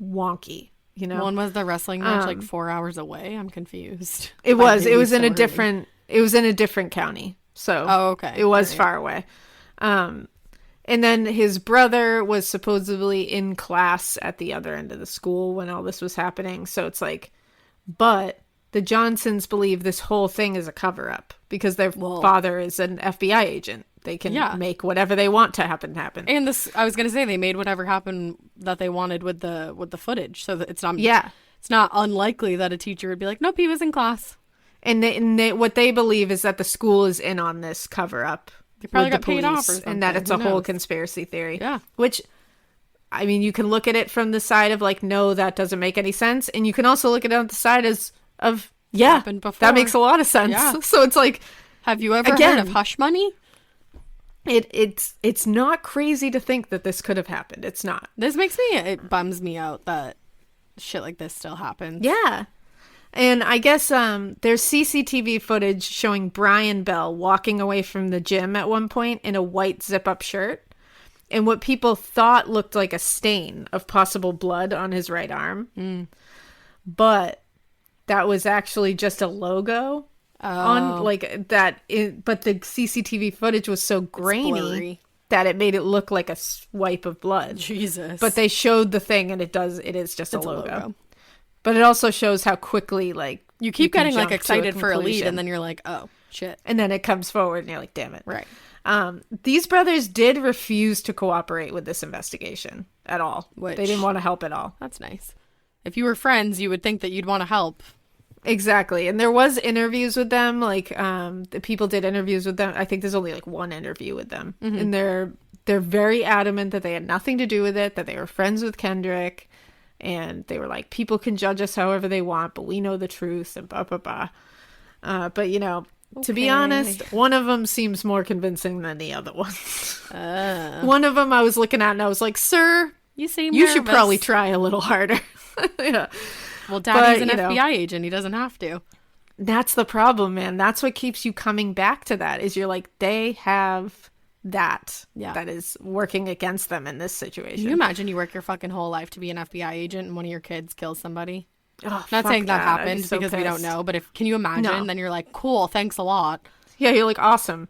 [SPEAKER 3] wonky, you know?
[SPEAKER 4] When was the wrestling match, like 4 hours away? I'm confused.
[SPEAKER 3] It was. It was in
[SPEAKER 4] so
[SPEAKER 3] a different. It was in a different county. So
[SPEAKER 4] okay.
[SPEAKER 3] It was far away. And then his brother was supposedly in class at the other end of the school when all this was happening. So it's like, but the Johnsons believe this whole thing is a cover-up because their father is an FBI agent. They can make whatever they want to happen.
[SPEAKER 4] And this, I was gonna say, they made whatever happen that they wanted with the footage, so that it's not it's not unlikely that a teacher would be like, nope, he was in class.
[SPEAKER 3] And what they believe is that the school is in on this cover-up.
[SPEAKER 4] They probably
[SPEAKER 3] with
[SPEAKER 4] got
[SPEAKER 3] the
[SPEAKER 4] paid off or
[SPEAKER 3] police,
[SPEAKER 4] something.
[SPEAKER 3] and that it's
[SPEAKER 4] Who
[SPEAKER 3] a whole
[SPEAKER 4] knows?
[SPEAKER 3] conspiracy theory.
[SPEAKER 4] Yeah.
[SPEAKER 3] Which, I mean, you can look at it from the side of like, no, that doesn't make any sense, and you can also look at it on the side of
[SPEAKER 4] Happened before.
[SPEAKER 3] that makes a lot of sense.
[SPEAKER 4] Yeah.
[SPEAKER 3] So it's like,
[SPEAKER 4] have you ever
[SPEAKER 3] again,
[SPEAKER 4] heard of hush money?
[SPEAKER 3] It's not crazy to think that this could have happened. It's not.
[SPEAKER 4] It bums me out that shit like this still happens.
[SPEAKER 3] Yeah. And I guess there's CCTV footage showing Brian Bell walking away from the gym at one point in a white zip-up shirt, and what people thought looked like a stain of possible blood on his right arm. But that was actually just a logo on like that. But the CCTV footage was so grainy that it made it look like a swipe of blood.
[SPEAKER 4] Jesus.
[SPEAKER 3] But they showed the thing, and it is just a logo. But it also shows how quickly, like,
[SPEAKER 4] you keep getting like
[SPEAKER 3] jump to
[SPEAKER 4] excited for a lead,
[SPEAKER 3] conclusion.
[SPEAKER 4] and then you're like, oh shit.
[SPEAKER 3] And then it comes forward, and you're like, damn it.
[SPEAKER 4] Right.
[SPEAKER 3] These brothers did refuse to cooperate with this investigation at all. They didn't want to help at all.
[SPEAKER 4] That's nice. If you were friends, you would think that you'd want to help.
[SPEAKER 3] Exactly. And there was interviews with them. Like, the people did interviews with them. I think there's only like one interview with them. And they're very adamant that they had nothing to do with it, that they were friends with Kendrick. And they were like, people can judge us however they want, but we know the truth, and blah, blah, blah. But, you know, to be honest, one of them seems more convincing than the other one. One of them I was looking at, and I was like, sir,
[SPEAKER 4] you
[SPEAKER 3] should probably try a little harder. Yeah.
[SPEAKER 4] Well, Daddy's an FBI agent. He doesn't have to.
[SPEAKER 3] That's the problem, man. That's what keeps you coming back to that, is you're like, they have that is working against them in this situation.
[SPEAKER 4] Can you imagine you work your fucking whole life to be an FBI agent and one of your kids kills somebody?
[SPEAKER 3] Oh,
[SPEAKER 4] Not saying that happened
[SPEAKER 3] I'd be so
[SPEAKER 4] because we don't
[SPEAKER 3] pissed.
[SPEAKER 4] know, but can you imagine?
[SPEAKER 3] No.
[SPEAKER 4] Then you're like, cool, thanks a lot.
[SPEAKER 3] Yeah, you're like, awesome.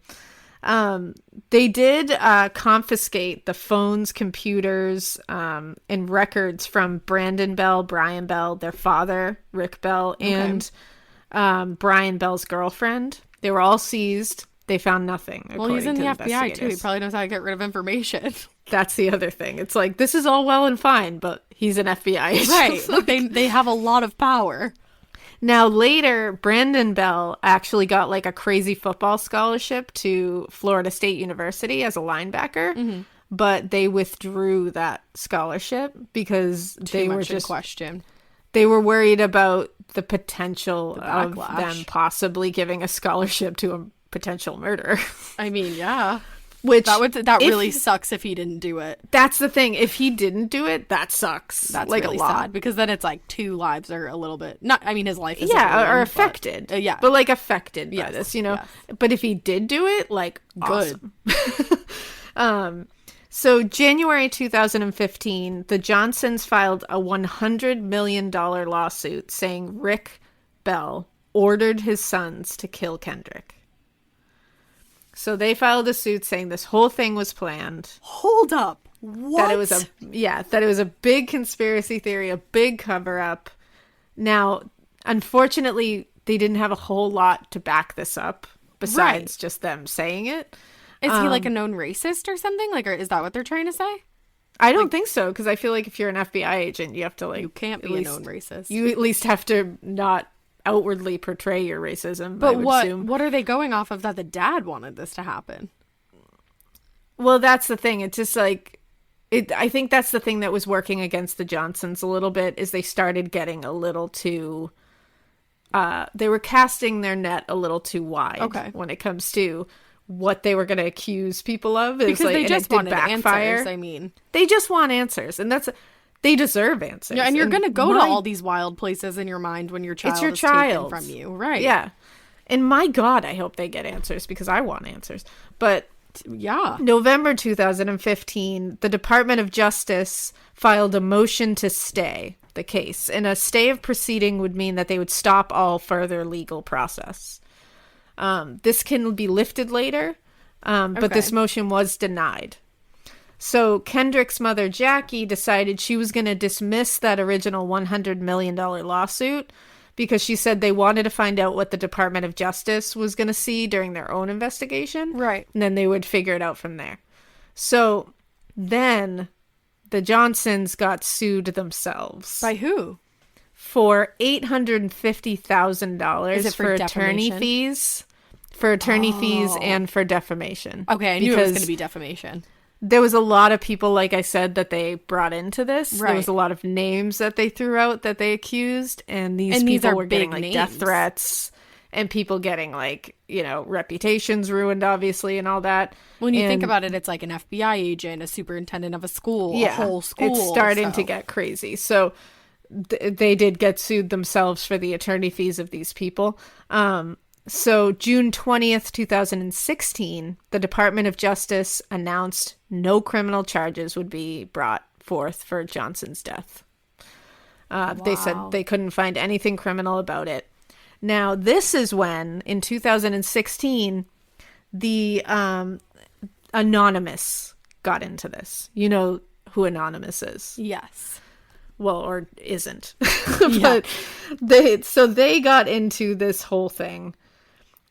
[SPEAKER 3] They did confiscate the phones, computers, and records from Brandon Bell, Brian Bell, their father, Rick Bell, and Brian Bell's girlfriend. They were all seized. They found nothing.
[SPEAKER 4] Well, he's in the FBI too. He
[SPEAKER 3] investigators.
[SPEAKER 4] probably knows how to get rid of information.
[SPEAKER 3] That's the other thing. It's like, this is all well and fine, but he's an FBI agent.
[SPEAKER 4] Right. Like, they have a lot of power.
[SPEAKER 3] Now, later, Brandon Bell actually got like a crazy football scholarship to Florida State University as a linebacker, but they withdrew that scholarship because they were just
[SPEAKER 4] question.
[SPEAKER 3] They were worried about the potential of
[SPEAKER 4] backlash.
[SPEAKER 3] them possibly giving a scholarship to a potential murderer.
[SPEAKER 4] I mean, yeah.
[SPEAKER 3] Which
[SPEAKER 4] that really sucks if he didn't do it.
[SPEAKER 3] That's the thing. If he didn't do it, that sucks.
[SPEAKER 4] That's
[SPEAKER 3] like
[SPEAKER 4] really
[SPEAKER 3] a lot.
[SPEAKER 4] sad because then it's like 2 lives are a little bit not. I mean, his life is
[SPEAKER 3] are affected.
[SPEAKER 4] But,
[SPEAKER 3] but like affected by
[SPEAKER 4] Yes,
[SPEAKER 3] this, you know.
[SPEAKER 4] yes.
[SPEAKER 3] But if he did do it, like,
[SPEAKER 4] Good.
[SPEAKER 3] awesome. So January 2015, the Johnsons filed a $100 million lawsuit saying Rick Bell ordered his sons to kill Kendrick. So they filed a suit saying this whole thing was planned.
[SPEAKER 4] Hold up. What?
[SPEAKER 3] That it was a big conspiracy theory, a big cover-up. Now, unfortunately, they didn't have a whole lot to back this up besides just them saying it.
[SPEAKER 4] Is he like a known racist or something? Like, or is that what they're trying to say?
[SPEAKER 3] I don't think so, because I feel like if you're an FBI agent, you have to like...
[SPEAKER 4] You can't be a known racist.
[SPEAKER 3] You at least have to not outwardly portray your racism,
[SPEAKER 4] But
[SPEAKER 3] I would assume.
[SPEAKER 4] What are they going off of that the dad wanted this to happen?
[SPEAKER 3] Well, that's the thing. It's just like... I think that's the thing that was working against the Johnsons a little bit, is they started getting a little too... they were casting their net a little too wide when it comes to what they were going to accuse people of.
[SPEAKER 4] Because
[SPEAKER 3] like,
[SPEAKER 4] they just wanted
[SPEAKER 3] backfire.
[SPEAKER 4] answers, I mean.
[SPEAKER 3] They just want answers, and they deserve answers.
[SPEAKER 4] Yeah, and you're going to go to all these wild places in your mind when your child
[SPEAKER 3] it's your
[SPEAKER 4] is
[SPEAKER 3] child.
[SPEAKER 4] taken from you. Right.
[SPEAKER 3] Yeah. And my God, I hope they get answers, because I want answers. But...
[SPEAKER 4] yeah.
[SPEAKER 3] November 2015, the Department of Justice filed a motion to stay the case, and a stay of proceeding would mean that they would stop all further legal process. This can be lifted later, but this motion was denied. So Kendrick's mother, Jackie, decided she was going to dismiss that original $100 million lawsuit because she said they wanted to find out what the Department of Justice was going to see during their own investigation.
[SPEAKER 4] Right.
[SPEAKER 3] And then they would figure it out from there. So then the Johnsons got sued themselves.
[SPEAKER 4] By who?
[SPEAKER 3] For $850,000
[SPEAKER 4] Is it for
[SPEAKER 3] attorney
[SPEAKER 4] defamation?
[SPEAKER 3] fees. For attorney fees and for defamation.
[SPEAKER 4] Okay, I knew it was going to be defamation.
[SPEAKER 3] There was a lot of people, like I said, that they brought into this.
[SPEAKER 4] Right.
[SPEAKER 3] There was a lot of names that they threw out that they accused, and these
[SPEAKER 4] these
[SPEAKER 3] people
[SPEAKER 4] are
[SPEAKER 3] were getting
[SPEAKER 4] big
[SPEAKER 3] like death
[SPEAKER 4] names.
[SPEAKER 3] threats, and people getting like, you know, reputations ruined, obviously, and all that.
[SPEAKER 4] When you think about it, it's like an FBI agent, a superintendent of a school, a whole school.
[SPEAKER 3] It's starting to get crazy. So they did get sued themselves for the attorney fees of these people. So June 20th, 2016, the Department of Justice announced no criminal charges would be brought forth for Johnson's death. They said they couldn't find anything criminal about it. Now, this is when, in 2016, the Anonymous got into this. You know who Anonymous is?
[SPEAKER 4] Yes.
[SPEAKER 3] Well, or isn't. But they got into this whole thing.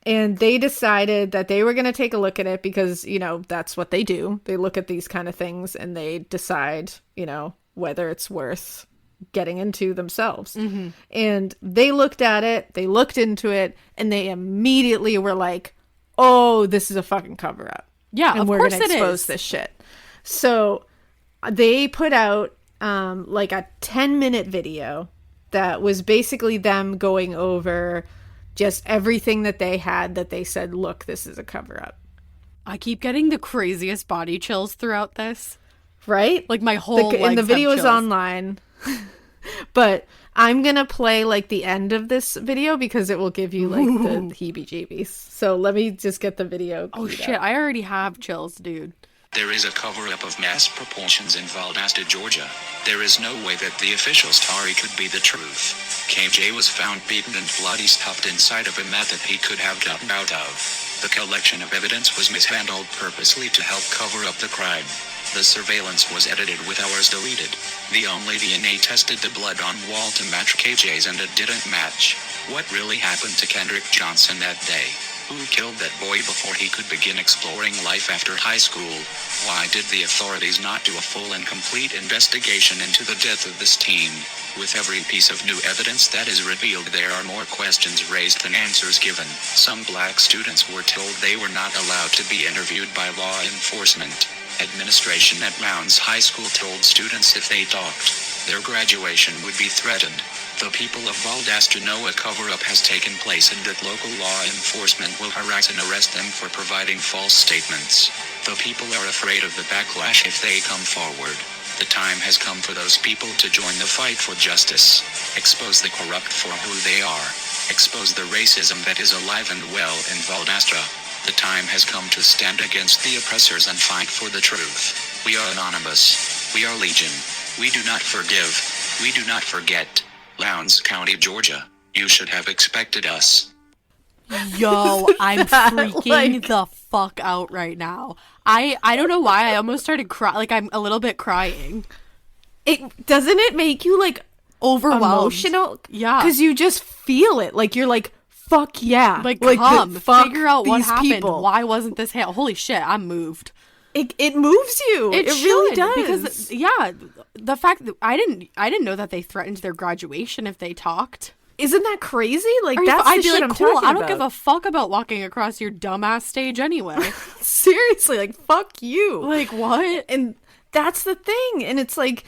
[SPEAKER 3] And they decided that they were going to take a look at it because, you know, that's what they do. They look at these kind of things and they decide, you know, whether it's worth getting into themselves. Mm-hmm. And they looked at it, they looked into it, and they immediately were like, oh, this is a fucking cover up.
[SPEAKER 4] Yeah,
[SPEAKER 3] and
[SPEAKER 4] of
[SPEAKER 3] we're
[SPEAKER 4] course
[SPEAKER 3] gonna
[SPEAKER 4] it
[SPEAKER 3] expose
[SPEAKER 4] is.
[SPEAKER 3] this shit. So they put out like a 10-minute video that was basically them going over just everything that they had that they said, look, this is a cover up.
[SPEAKER 4] I keep getting the craziest body chills throughout this.
[SPEAKER 3] Right?
[SPEAKER 4] Like my whole
[SPEAKER 3] and the
[SPEAKER 4] legs
[SPEAKER 3] video
[SPEAKER 4] have
[SPEAKER 3] is
[SPEAKER 4] chills.
[SPEAKER 3] online. But I'm going to play like the end of this video because it will give you like the heebie-jeebies. So let me just get the video.
[SPEAKER 4] Oh
[SPEAKER 3] queued
[SPEAKER 4] shit,
[SPEAKER 3] up.
[SPEAKER 4] I already have chills, dude.
[SPEAKER 5] There is a cover-up of mass proportions in Valdosta, Georgia. There is no way that the official story could be the truth. KJ was found beaten and bloody stuffed inside of a mat that he could have gotten out of. The collection of evidence was mishandled purposely to help cover up the crime. The surveillance was edited with hours deleted. The only DNA tested the blood on wall to match KJ's and it didn't match. What really happened to Kendrick Johnson that day? Who killed that boy before he could begin exploring life after high school? Why did the authorities not do a full and complete investigation into the death of this teen? With every piece of new evidence that is revealed, there are more questions raised than answers given. Some black students were told they were not allowed to be interviewed by law enforcement. Administration at Rounds High School told students if they talked, their graduation would be threatened. The people of Valdosta know a cover-up has taken place and that local law enforcement will harass and arrest them for providing false statements. The people are afraid of the backlash if they come forward. The time has come for those people to join the fight for justice. Expose the corrupt for who they are. Expose the racism that is alive and well in Valdosta. The time has come to stand against the oppressors and fight for the truth. We are anonymous. We are legion. We do not forgive. We do not forget. Lowndes County, Georgia. You should have expected us.
[SPEAKER 4] Yo, I'm freaking the fuck out right now. I don't know why. I almost started crying. Like, I'm a little bit crying.
[SPEAKER 3] Doesn't it make you like
[SPEAKER 4] Overwhelmed.
[SPEAKER 3] emotional?
[SPEAKER 4] Yeah.
[SPEAKER 3] Because you just feel it. Like, you're like, fuck yeah.
[SPEAKER 4] Like
[SPEAKER 3] fuck
[SPEAKER 4] figure out what
[SPEAKER 3] these
[SPEAKER 4] happened.
[SPEAKER 3] people.
[SPEAKER 4] Why wasn't this holy shit, I'm moved.
[SPEAKER 3] It moves you. It really does.
[SPEAKER 4] Because the fact that I didn't know that they threatened their graduation if they talked.
[SPEAKER 3] Isn't that crazy? Like,
[SPEAKER 4] I'd
[SPEAKER 3] that's the
[SPEAKER 4] be
[SPEAKER 3] shit
[SPEAKER 4] like,
[SPEAKER 3] I'm
[SPEAKER 4] cool,
[SPEAKER 3] talking
[SPEAKER 4] I don't
[SPEAKER 3] about.
[SPEAKER 4] give a fuck about walking across your dumbass stage anyway.
[SPEAKER 3] Seriously, like, fuck you.
[SPEAKER 4] Like, what?
[SPEAKER 3] And that's the thing. And it's like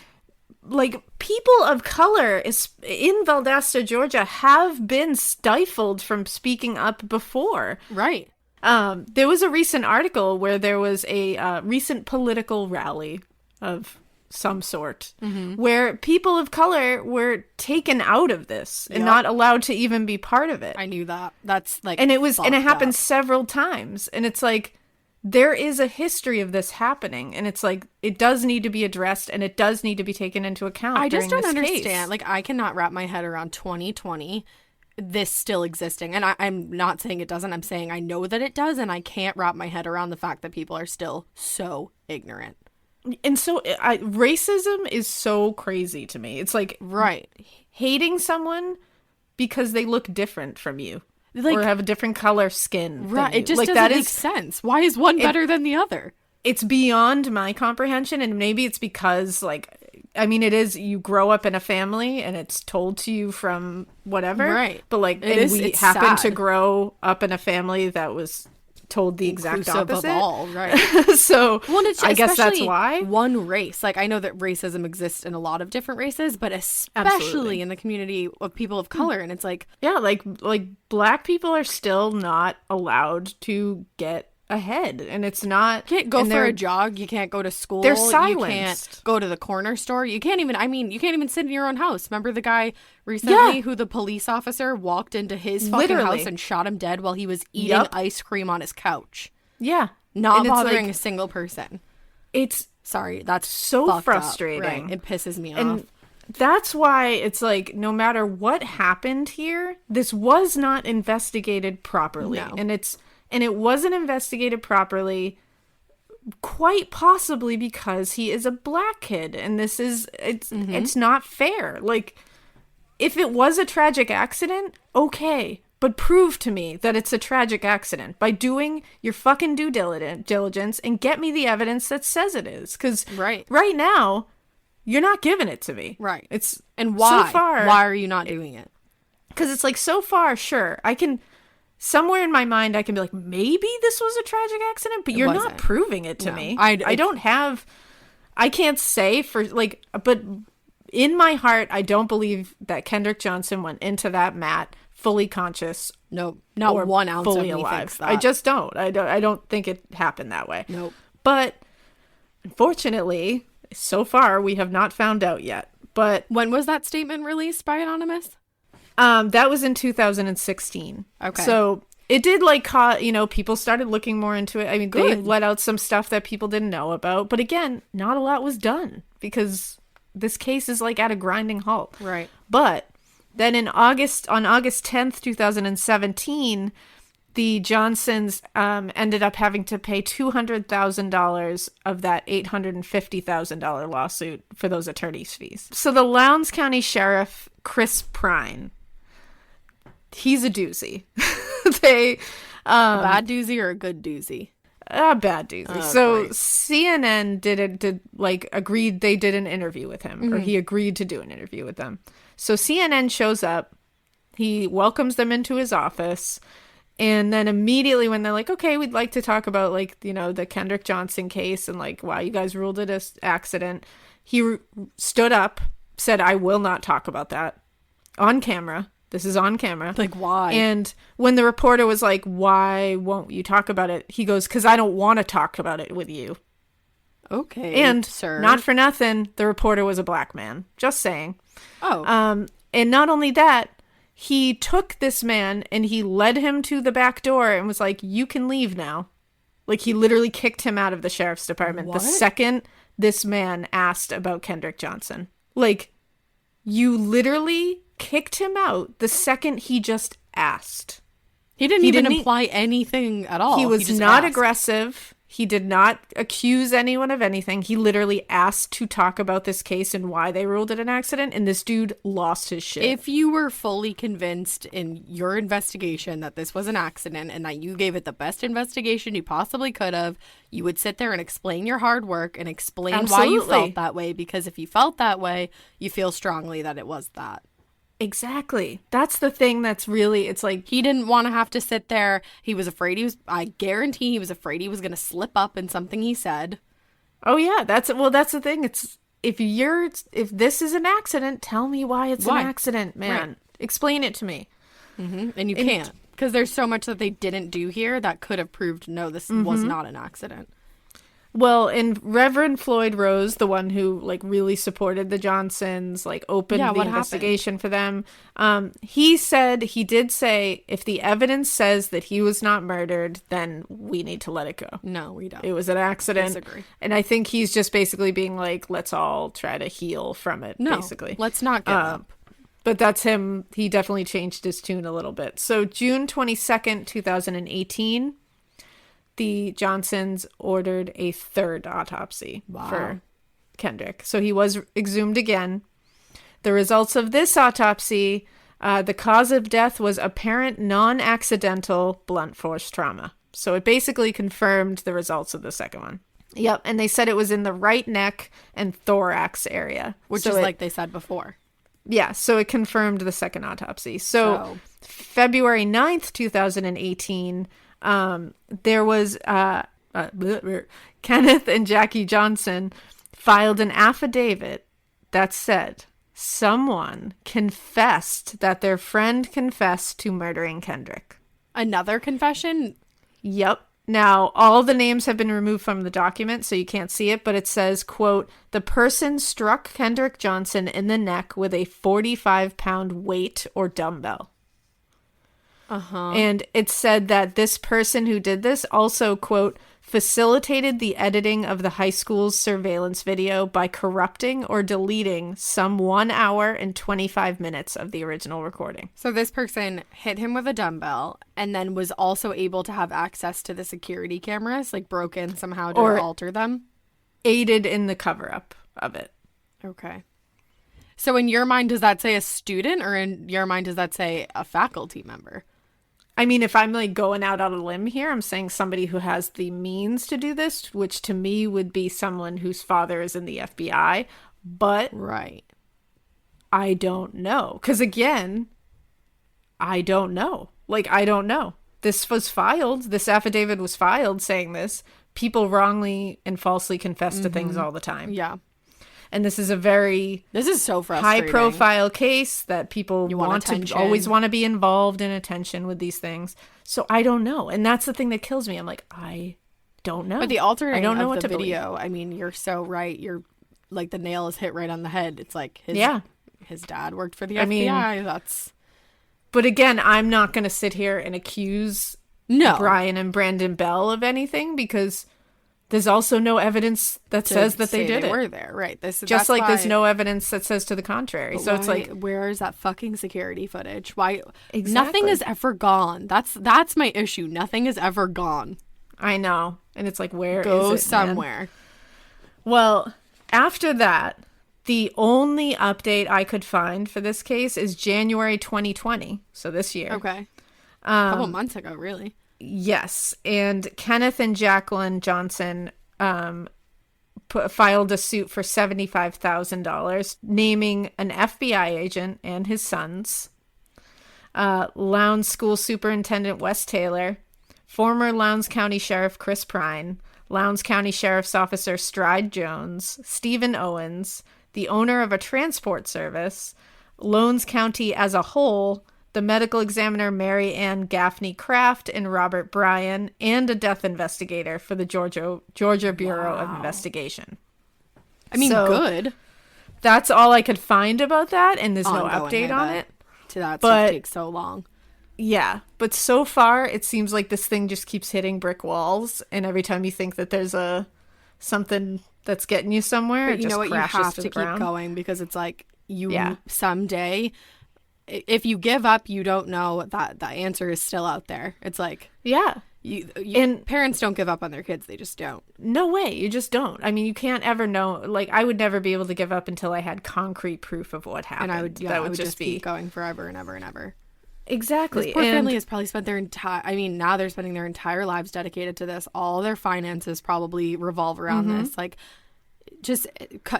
[SPEAKER 3] people of color in Valdosta, Georgia, have been stifled from speaking up before.
[SPEAKER 4] Right.
[SPEAKER 3] There was a recent article where there was a recent political rally of some sort where people of color were taken out of this and not allowed to even be part of it.
[SPEAKER 4] I knew that. That's like,
[SPEAKER 3] and it happened
[SPEAKER 4] up.
[SPEAKER 3] several times. And it's like, there is a history of this happening, and it's like, it does need to be addressed, and it does need to be taken into account.
[SPEAKER 4] I just don't understand.
[SPEAKER 3] Case.
[SPEAKER 4] Like, I cannot wrap my head around 2020, this still existing. And I'm not saying it doesn't. I'm saying I know that it does, and I can't wrap my head around the fact that people are still so ignorant.
[SPEAKER 3] And so racism is so crazy to me. It's like,
[SPEAKER 4] right,
[SPEAKER 3] hating someone because they look different from you.
[SPEAKER 4] Like,
[SPEAKER 3] or have a different color skin.
[SPEAKER 4] Right. It just
[SPEAKER 3] like,
[SPEAKER 4] doesn't make sense. Why is one better than the other?
[SPEAKER 3] It's beyond my comprehension. And maybe it's because, like, I mean, it is, you grow up in a family and it's told to you from whatever.
[SPEAKER 4] Right.
[SPEAKER 3] But, like, we happen to grow up in a family that was told the exact
[SPEAKER 4] Inclusive
[SPEAKER 3] opposite.
[SPEAKER 4] Of all, right.
[SPEAKER 3] So,
[SPEAKER 4] well, it's
[SPEAKER 3] I guess that's why.
[SPEAKER 4] One race. Like, I know that racism exists in a lot of different races, but especially in the community of people of color. And it's like...
[SPEAKER 3] Yeah, like black people are still not allowed to get ahead, and it's not...
[SPEAKER 4] You can't go for a jog. You can't go to school.
[SPEAKER 3] They're silenced.
[SPEAKER 4] You can't go to the corner store. You can't even sit in your own house. Remember the guy recently who the police officer walked into his fucking house and shot him dead while he was eating ice cream on his couch?
[SPEAKER 3] Yeah.
[SPEAKER 4] Not bothering a single person.
[SPEAKER 3] It's...
[SPEAKER 4] Sorry, that's
[SPEAKER 3] so frustrating.
[SPEAKER 4] Right. It pisses me
[SPEAKER 3] and
[SPEAKER 4] off.
[SPEAKER 3] That's why it's like, no matter what happened here, this was not investigated properly.
[SPEAKER 4] No.
[SPEAKER 3] And it wasn't investigated properly, quite possibly because he is a black kid, and it's not fair. Like, if it was a tragic accident, okay, but prove to me that it's a tragic accident by doing your fucking due diligence and get me the evidence that says it is. Because right now, you're not giving it to me.
[SPEAKER 4] Right.
[SPEAKER 3] And why?
[SPEAKER 4] So far, why are you not doing it?
[SPEAKER 3] Because it's like, so far, sure, I can... Somewhere in my mind, I can be like, maybe this was a tragic accident, but you're not proving it to me. I can't say for, like, but in my heart, I don't believe that Kendrick Johnson went into that mat fully conscious.
[SPEAKER 4] No, not 1 ounce
[SPEAKER 3] fully
[SPEAKER 4] of me
[SPEAKER 3] alive.
[SPEAKER 4] thinks that.
[SPEAKER 3] I just don't. I don't think it happened that way.
[SPEAKER 4] Nope.
[SPEAKER 3] But unfortunately, so far, we have not found out yet. But
[SPEAKER 4] when was that statement released by Anonymous?
[SPEAKER 3] That was in 2016.
[SPEAKER 4] Okay.
[SPEAKER 3] So it did, like, people started looking more into it. I mean, they let out some stuff that people didn't know about. But again, not a lot was done because this case is, like, at a grinding halt.
[SPEAKER 4] Right.
[SPEAKER 3] But then on August 10th, 2017, the Johnsons ended up having to pay $200,000 of that $850,000 lawsuit for those attorney's fees. So the Lowndes County Sheriff, Chris Prine, he's a doozy. A
[SPEAKER 4] bad doozy or a good doozy?
[SPEAKER 3] A bad doozy. So CNN agreed, they did an interview with him, or he agreed to do an interview with them. So CNN shows up, he welcomes them into his office, and then immediately when they're like, okay, we'd like to talk about, like, the Kendrick Johnson case and, like, why you guys ruled it as accident, he stood up, said, I will not talk about that on camera. This is on camera.
[SPEAKER 4] Like, why?
[SPEAKER 3] And when the reporter was like, why won't you talk about it? He goes, because I don't want to talk about it with you.
[SPEAKER 4] Okay,
[SPEAKER 3] and
[SPEAKER 4] sir.
[SPEAKER 3] Not for nothing, the reporter was a black man. Just saying.
[SPEAKER 4] Oh.
[SPEAKER 3] And not only that, he took this man and he led him to the back door and was like, you can leave now. Like, he literally kicked him out of the sheriff's department the second this man asked about Kendrick Johnson. Like, you literally kicked him out the second he just asked.
[SPEAKER 4] He didn't even imply anything at all.
[SPEAKER 3] He was
[SPEAKER 4] just
[SPEAKER 3] not
[SPEAKER 4] asked.
[SPEAKER 3] aggressive. He did not accuse anyone of anything. He literally asked to talk about this case and why they ruled it an accident, and this dude lost his shit.
[SPEAKER 4] If you were fully convinced in your investigation that this was an accident and that you gave it the best investigation you possibly could have, you would sit there and explain your hard work and explain why you felt that way, because if you felt that way, you feel strongly that it was that.
[SPEAKER 3] Exactly. That's the thing that's really, it's like,
[SPEAKER 4] He didn't want to have to sit there. He was afraid I guarantee he was afraid he was going to slip up in something he said.
[SPEAKER 3] oh yeah, that's the thing. It's, if this is an accident, tell me why it's an accident, man.
[SPEAKER 4] Right.
[SPEAKER 3] Explain it to me.
[SPEAKER 4] And you can't, because there's so much that they didn't do here that could have proved, no, this was not an accident.
[SPEAKER 3] Well, and Reverend Floyd Rose, the one who like really supported the Johnsons, like opened the investigation for them. He did say, if the evidence says that he was not murdered, then we need to let it go.
[SPEAKER 4] No, we don't.
[SPEAKER 3] It was an accident.
[SPEAKER 4] Disagree.
[SPEAKER 3] And I think he's just basically being like, let's all try to heal from it,
[SPEAKER 4] No,
[SPEAKER 3] basically.
[SPEAKER 4] let's not give up.
[SPEAKER 3] But that's him. He definitely changed his tune a little bit. So June 22nd, 2018, the Johnsons ordered a third autopsy for Kendrick. So he was exhumed again. The results of this autopsy, the cause of death was apparent non-accidental blunt force trauma. So it basically confirmed the results of the second one. Yep. And they said it was in the right neck and thorax area.
[SPEAKER 4] Which is like they said before.
[SPEAKER 3] Yeah. So it confirmed the second autopsy. So February 9th, 2018... there was Kenneth and Jackie Johnson filed an affidavit that said someone confessed that their friend confessed to murdering Kendrick.
[SPEAKER 4] Another confession?
[SPEAKER 3] Yep. Now, all the names have been removed from the document, so you can't see it, but it says, quote, the person struck Kendrick Johnson in the neck with a 45-pound weight or dumbbell. And it said that this person who did this also, quote, facilitated the editing of the high school's surveillance video by corrupting or deleting some 1 hour and 25 minutes of the original recording.
[SPEAKER 4] So this person hit him with a dumbbell and then was also able to have access to the security cameras, like broke in somehow to alter them?
[SPEAKER 3] Aided in the cover-up of it.
[SPEAKER 4] Okay. So in your mind, does that say a student, or in your mind, does that say a faculty member?
[SPEAKER 3] I mean, if I'm like going out on a limb here, I'm saying somebody who has the means to do this, which to me would be someone whose father is in the FBI. But
[SPEAKER 4] right,
[SPEAKER 3] I don't know. Because again, I don't know. Like, I don't know. This affidavit was filed saying this. People wrongly and falsely confess to things all the time.
[SPEAKER 4] Yeah.
[SPEAKER 3] And this is so frustrating. High-profile case that people always want to be involved in attention with these things. So I don't know, and that's the thing that kills me. I'm like, I don't know.
[SPEAKER 4] But the altering
[SPEAKER 3] I don't know
[SPEAKER 4] of
[SPEAKER 3] what
[SPEAKER 4] the
[SPEAKER 3] to
[SPEAKER 4] video,
[SPEAKER 3] believe.
[SPEAKER 4] I mean, you're so right. You're like, the nail is hit right on the head. It's like his dad worked for the FBI.
[SPEAKER 3] But again, I'm not going to sit here and accuse Brian and Brandon Bell of anything, because there's also no evidence that says that they did it.
[SPEAKER 4] Were there, right?
[SPEAKER 3] Just like there's no evidence that says to the contrary. So it's like,
[SPEAKER 4] where is that fucking security footage? Why?
[SPEAKER 3] Exactly.
[SPEAKER 4] Nothing is ever gone. That's my issue. Nothing is ever gone.
[SPEAKER 3] I know, and it's like, where
[SPEAKER 4] go
[SPEAKER 3] is it,
[SPEAKER 4] somewhere?
[SPEAKER 3] Man? Well, after that, the only update I could find for this case is January 2020, so this year.
[SPEAKER 4] Okay, a couple months ago, really.
[SPEAKER 3] Yes, and Kenneth and Jacqueline Johnson filed a suit for $75,000, naming an FBI agent and his sons, Lowndes School Superintendent Wes Taylor, former Lowndes County Sheriff Chris Prine, Lowndes County Sheriff's Officer Stride Jones, Stephen Owens, the owner of a transport service, Lowndes County as a whole, the medical examiner Mary Ann Gaffney Kraft, and Robert Bryan, and a death investigator for the Georgia Bureau of Investigation.
[SPEAKER 4] I mean, good.
[SPEAKER 3] That's all I could find about that, and there's no update on it.
[SPEAKER 4] That stuff takes so long.
[SPEAKER 3] Yeah, but so far it seems like this thing just keeps hitting brick walls, and every time you think that there's something that's getting you somewhere,
[SPEAKER 4] but
[SPEAKER 3] it just crashes
[SPEAKER 4] you have
[SPEAKER 3] to
[SPEAKER 4] to
[SPEAKER 3] the ground.
[SPEAKER 4] Keep going, because it's like someday if you give up, you don't know that the answer is still out there. It's like,
[SPEAKER 3] Yeah.
[SPEAKER 4] and parents don't give up on their kids. They just don't.
[SPEAKER 3] No way. You just don't. I mean, you can't ever know. Like, I would never be able to give up until I had concrete proof of what happened.
[SPEAKER 4] And I would just be going forever and ever and ever.
[SPEAKER 3] Exactly.
[SPEAKER 4] This poor family has probably spent now they're spending their entire lives dedicated to this. All their finances probably revolve around this. Like, just,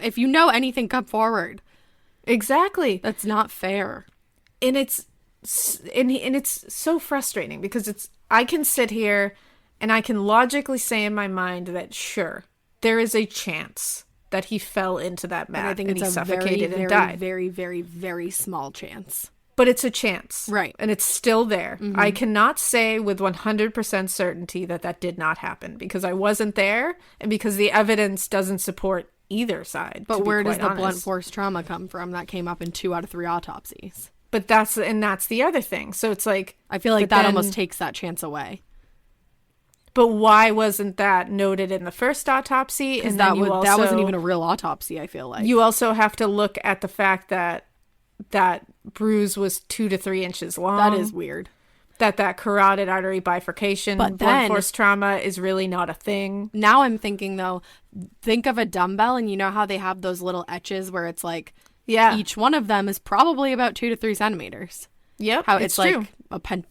[SPEAKER 4] if you know anything, come forward.
[SPEAKER 3] Exactly.
[SPEAKER 4] That's not fair.
[SPEAKER 3] And it's so frustrating because I can sit here and I can logically say in my mind that sure, there is a chance that he fell into that mat and I think it's he suffocated
[SPEAKER 4] very,
[SPEAKER 3] and died.
[SPEAKER 4] Very, very, very small chance.
[SPEAKER 3] But it's a chance.
[SPEAKER 4] Right.
[SPEAKER 3] And it's still there. I cannot say with 100% certainty that did not happen because I wasn't there and because the evidence doesn't support either side.
[SPEAKER 4] But where does the blunt force trauma come from? That came up in 2 out of 3 autopsies.
[SPEAKER 3] But that's the other thing. So it's like,
[SPEAKER 4] I feel like that almost takes that chance away. But
[SPEAKER 3] why wasn't that noted in the first autopsy?
[SPEAKER 4] And that wasn't even a real autopsy, I feel like.
[SPEAKER 3] You also have to look at the fact that bruise was 2 to 3 inches long.
[SPEAKER 4] That is weird.
[SPEAKER 3] That carotid artery bifurcation,
[SPEAKER 4] but
[SPEAKER 3] blunt force trauma is really not a thing.
[SPEAKER 4] Now I'm thinking, though, think of a dumbbell, and you know how they have those little etches where it's like, each one of them is probably about 2 to 3 centimeters.
[SPEAKER 3] Yep,
[SPEAKER 4] how it's like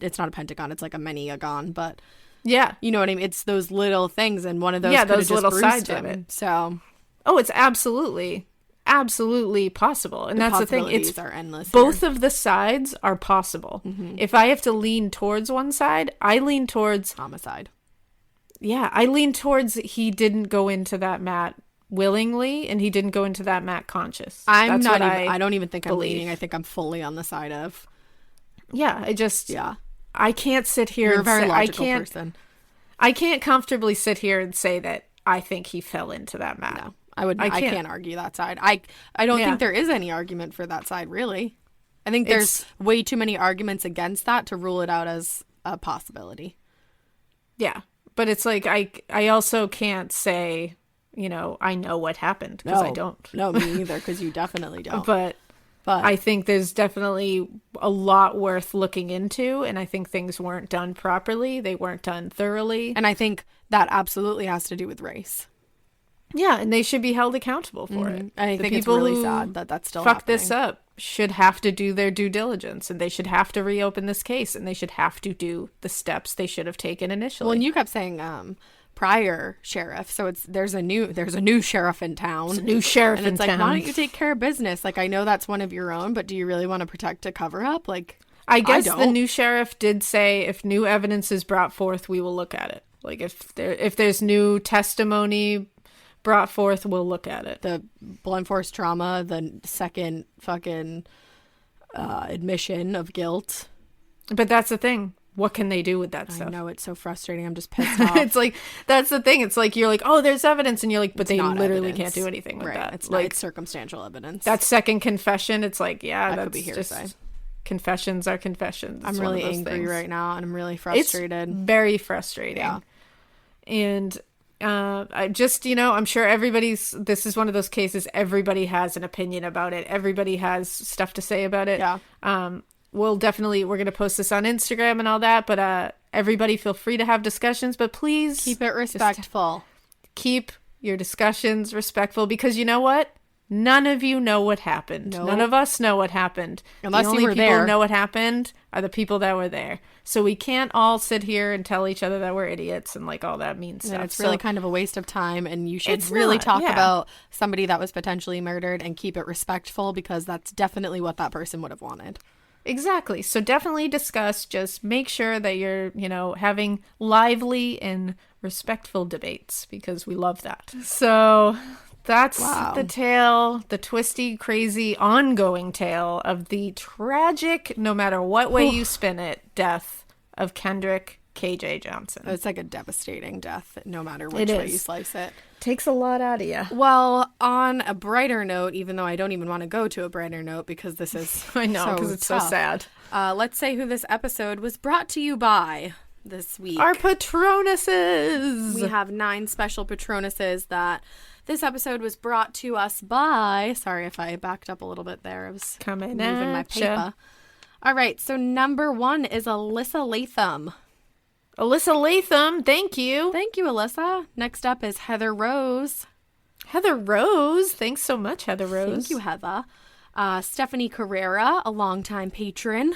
[SPEAKER 4] it's not a pentagon, it's like a many-agon, but
[SPEAKER 3] yeah,
[SPEAKER 4] you know what I mean. It's those little things, and one of those those little sides of it. So,
[SPEAKER 3] it's absolutely possible, and that's the thing. It's
[SPEAKER 4] are endless.
[SPEAKER 3] Both of the sides are possible. If I have to lean towards one side, I lean towards
[SPEAKER 4] homicide.
[SPEAKER 3] Yeah, I lean towards he didn't go into that mat willingly, and he didn't go into that mat conscious.
[SPEAKER 4] I don't even think I'm leaning. I think I'm fully on the side of.
[SPEAKER 3] Yeah, I can't sit here.
[SPEAKER 4] You're a very logical person.
[SPEAKER 3] I can't comfortably sit here and say that I think he fell into that mat.
[SPEAKER 4] No. I can't argue that side. I don't think there is any argument for that side, really. I think there's way too many arguments against that to rule it out as a possibility.
[SPEAKER 3] Yeah. But it's like, I also can't say, I know what happened, because I don't.
[SPEAKER 4] No, me either, because you definitely don't.
[SPEAKER 3] But I think there's definitely a lot worth looking into, and I think things weren't done properly. They weren't done thoroughly.
[SPEAKER 4] And I think that absolutely has to do with race.
[SPEAKER 3] Yeah, and they should be held accountable for it.
[SPEAKER 4] And I think it's really sad that that's still
[SPEAKER 3] happening. This up should have to do their due diligence, and they should have to reopen this case, and they should have to do the steps they should have taken initially.
[SPEAKER 4] Well, and you kept saying prior sheriff, so there's a new sheriff in town.
[SPEAKER 3] It's a new sheriff in town.
[SPEAKER 4] And it's like, why don't you take care of business? Like, I know that's one of your own, but do you really want to protect a cover up? Like,
[SPEAKER 3] I guess the new sheriff did say if new evidence is brought forth, we will look at it. Like, if there's new testimony brought forth, we'll look at it.
[SPEAKER 4] The blunt force trauma, the second fucking admission of guilt.
[SPEAKER 3] But that's the thing. What can they do with that stuff?
[SPEAKER 4] I know, it's so frustrating. I'm just pissed off.
[SPEAKER 3] It's like, that's the thing. It's like, you're like, oh, there's evidence. And you're like, but they literally can't do anything with that.
[SPEAKER 4] It's
[SPEAKER 3] like,
[SPEAKER 4] it's circumstantial evidence.
[SPEAKER 3] That second confession, it's like, that
[SPEAKER 4] could be hearsay.
[SPEAKER 3] Just, confessions are confessions.
[SPEAKER 4] I'm really angry right now, and I'm really frustrated.
[SPEAKER 3] It's very frustrating. Yeah. And I just, I'm sure this is one of those cases, everybody has an opinion about it. Everybody has stuff to say about it.
[SPEAKER 4] Yeah.
[SPEAKER 3] We're going to post this on Instagram and all that, but everybody feel free to have discussions, but please
[SPEAKER 4] keep it respectful.
[SPEAKER 3] Keep your discussions respectful, because you know what? None of you know what happened. No. None of us know what happened.
[SPEAKER 4] Unless
[SPEAKER 3] the only
[SPEAKER 4] you were
[SPEAKER 3] people
[SPEAKER 4] there.
[SPEAKER 3] who know what happened are the people that were there. So we can't all sit here and tell each other that we're idiots and like all that mean stuff.
[SPEAKER 4] And it's really kind of a waste of time, and you should really talk about somebody that was potentially murdered and keep it respectful, because that's definitely what that person would have wanted.
[SPEAKER 3] Exactly. So definitely discuss. Just make sure that you're, having lively and respectful debates, because we love that. So that's the tale, the twisty, crazy, ongoing tale of the tragic, no matter what way you spin it, death of Kendrick KJ Johnson.
[SPEAKER 4] It's like a devastating death, no matter which way you slice it.
[SPEAKER 3] Takes a lot out of you.
[SPEAKER 4] Well, on a brighter note, even though I don't even want to go to a brighter note, because this is
[SPEAKER 3] I know, because it's
[SPEAKER 4] tough.
[SPEAKER 3] so sad.
[SPEAKER 4] Let's say who this episode was brought to you by this week.
[SPEAKER 3] Our Patronuses!
[SPEAKER 4] We have 9 special Patronuses that this episode was brought to us by. Sorry if I backed up a little bit there. I was
[SPEAKER 3] moving
[SPEAKER 4] my paper. All right, so number 1 is Alyssa Latham.
[SPEAKER 3] Alyssa Latham, thank you.
[SPEAKER 4] Thank you, Alyssa. Next up is Heather Rose.
[SPEAKER 3] Heather Rose, thanks so much, Heather Rose.
[SPEAKER 4] Thank you, Heather. Stephanie Carrera, a longtime patron.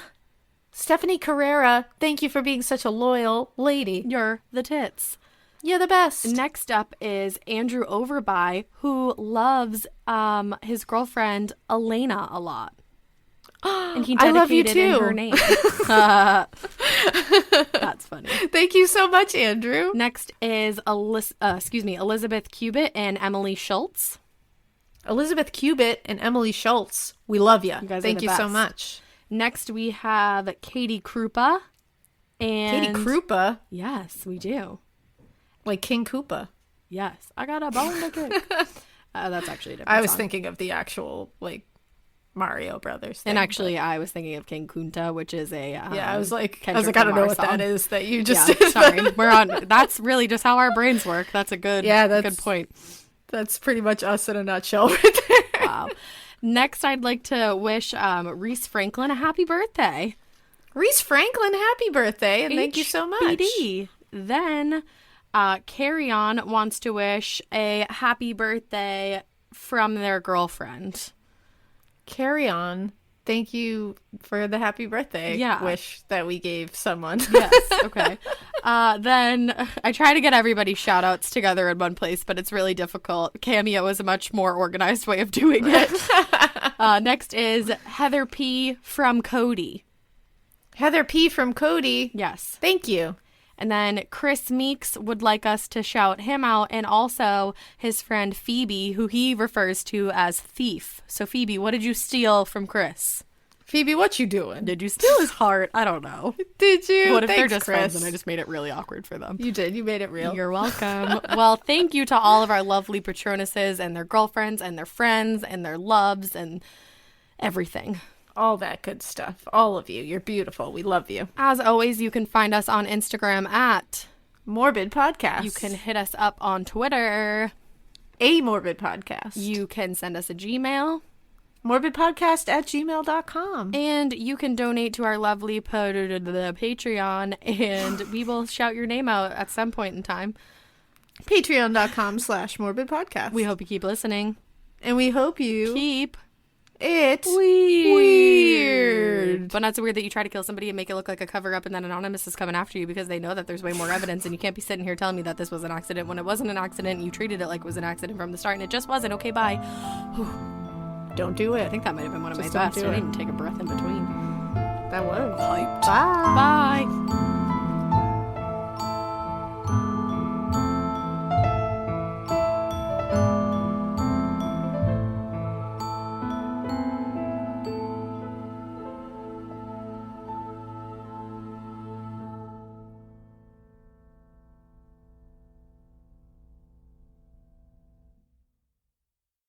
[SPEAKER 3] Stephanie Carrera, thank you for being such a loyal lady.
[SPEAKER 4] You're the tits.
[SPEAKER 3] You're the best.
[SPEAKER 4] Next up is Andrew Overby, who loves his girlfriend Alaina a lot. And he
[SPEAKER 3] I love you
[SPEAKER 4] dedicated in
[SPEAKER 3] too.
[SPEAKER 4] her name. That's funny.
[SPEAKER 3] Thank you so much, Andrew.
[SPEAKER 4] Next is Elizabeth Cubitt and Emily Schultz.
[SPEAKER 3] Elizabeth Cubitt and Emily Schultz, we love you.
[SPEAKER 4] You guys are
[SPEAKER 3] Thank
[SPEAKER 4] the
[SPEAKER 3] you so
[SPEAKER 4] best.
[SPEAKER 3] much.
[SPEAKER 4] Next we have Katie Krupa. And
[SPEAKER 3] Katie Krupa,
[SPEAKER 4] Yes, we do.
[SPEAKER 3] like King Koopa.
[SPEAKER 4] Yes, I got a bone to kick. That's actually a different
[SPEAKER 3] I was
[SPEAKER 4] song.
[SPEAKER 3] thinking of the actual, like, Mario Brothers thing.
[SPEAKER 4] And actually, I was thinking of King Kunta, which is a
[SPEAKER 3] yeah, I was like,
[SPEAKER 4] Kendrick
[SPEAKER 3] I don't know
[SPEAKER 4] Lamar
[SPEAKER 3] what
[SPEAKER 4] song.
[SPEAKER 3] that is that you just
[SPEAKER 4] Yeah,
[SPEAKER 3] did.
[SPEAKER 4] sorry, we're on. That's really just how our brains work. That's a good, good point.
[SPEAKER 3] That's pretty much us in a nutshell right there.
[SPEAKER 4] Wow. Next, I'd like to wish Reese Franklin a happy birthday.
[SPEAKER 3] Reese Franklin, happy birthday, and thank you so much.
[SPEAKER 4] HBD. Then, Carry On wants to wish a happy birthday from their girlfriend.
[SPEAKER 3] Carry On. Thank you for the happy birthday wish that we gave someone.
[SPEAKER 4] Yes, okay. Then I try to get everybody's shout outs together in one place, but it's really difficult. Cameo is a much more organized way of doing it. Next is Heather P. from Cody.
[SPEAKER 3] Heather P. from Cody.
[SPEAKER 4] Yes.
[SPEAKER 3] Thank you.
[SPEAKER 4] And then Chris Meeks would like us to shout him out, and also his friend Phoebe, who he refers to as Thief. So Phoebe, what did you steal from Chris?
[SPEAKER 3] Phoebe, what you doing?
[SPEAKER 4] Did you steal his heart? I don't know.
[SPEAKER 3] Did you?
[SPEAKER 4] What if they're
[SPEAKER 3] Thanks,
[SPEAKER 4] just
[SPEAKER 3] Chris.
[SPEAKER 4] friends and I just made it really awkward for them?
[SPEAKER 3] You did. You made it real.
[SPEAKER 4] You're welcome. Well, thank you to all of our lovely patronesses and their girlfriends and their friends and their loves and everything.
[SPEAKER 3] All that good stuff. All of you. You're beautiful. We love you.
[SPEAKER 4] As always, you can find us on Instagram at
[SPEAKER 3] Morbid Podcast.
[SPEAKER 4] You can hit us up on Twitter.
[SPEAKER 3] A Morbid Podcast.
[SPEAKER 4] You can send us a Gmail.
[SPEAKER 3] morbidpodcast@gmail.com.
[SPEAKER 4] And you can donate to our lovely Patreon, and we will shout your name out at some point in time.
[SPEAKER 3] Patreon.com/morbidpodcast.
[SPEAKER 4] We hope you keep listening.
[SPEAKER 3] And we hope you
[SPEAKER 4] Keep
[SPEAKER 3] it
[SPEAKER 4] weird. But not so weird that you try to kill somebody and make it look like a cover-up, and then Anonymous is coming after you because they know that there's way more evidence, and you can't be sitting here telling me that this was an accident when it wasn't an accident. You treated it like it was an accident from the start, and it just wasn't. Okay, bye.
[SPEAKER 3] Don't do it.
[SPEAKER 4] I think that might have been one of
[SPEAKER 3] Just
[SPEAKER 4] my
[SPEAKER 3] don't
[SPEAKER 4] best. I
[SPEAKER 3] do
[SPEAKER 4] didn't
[SPEAKER 3] it.
[SPEAKER 4] even take a breath in between.
[SPEAKER 3] That was.
[SPEAKER 4] Hyped.
[SPEAKER 3] Bye.
[SPEAKER 4] Bye.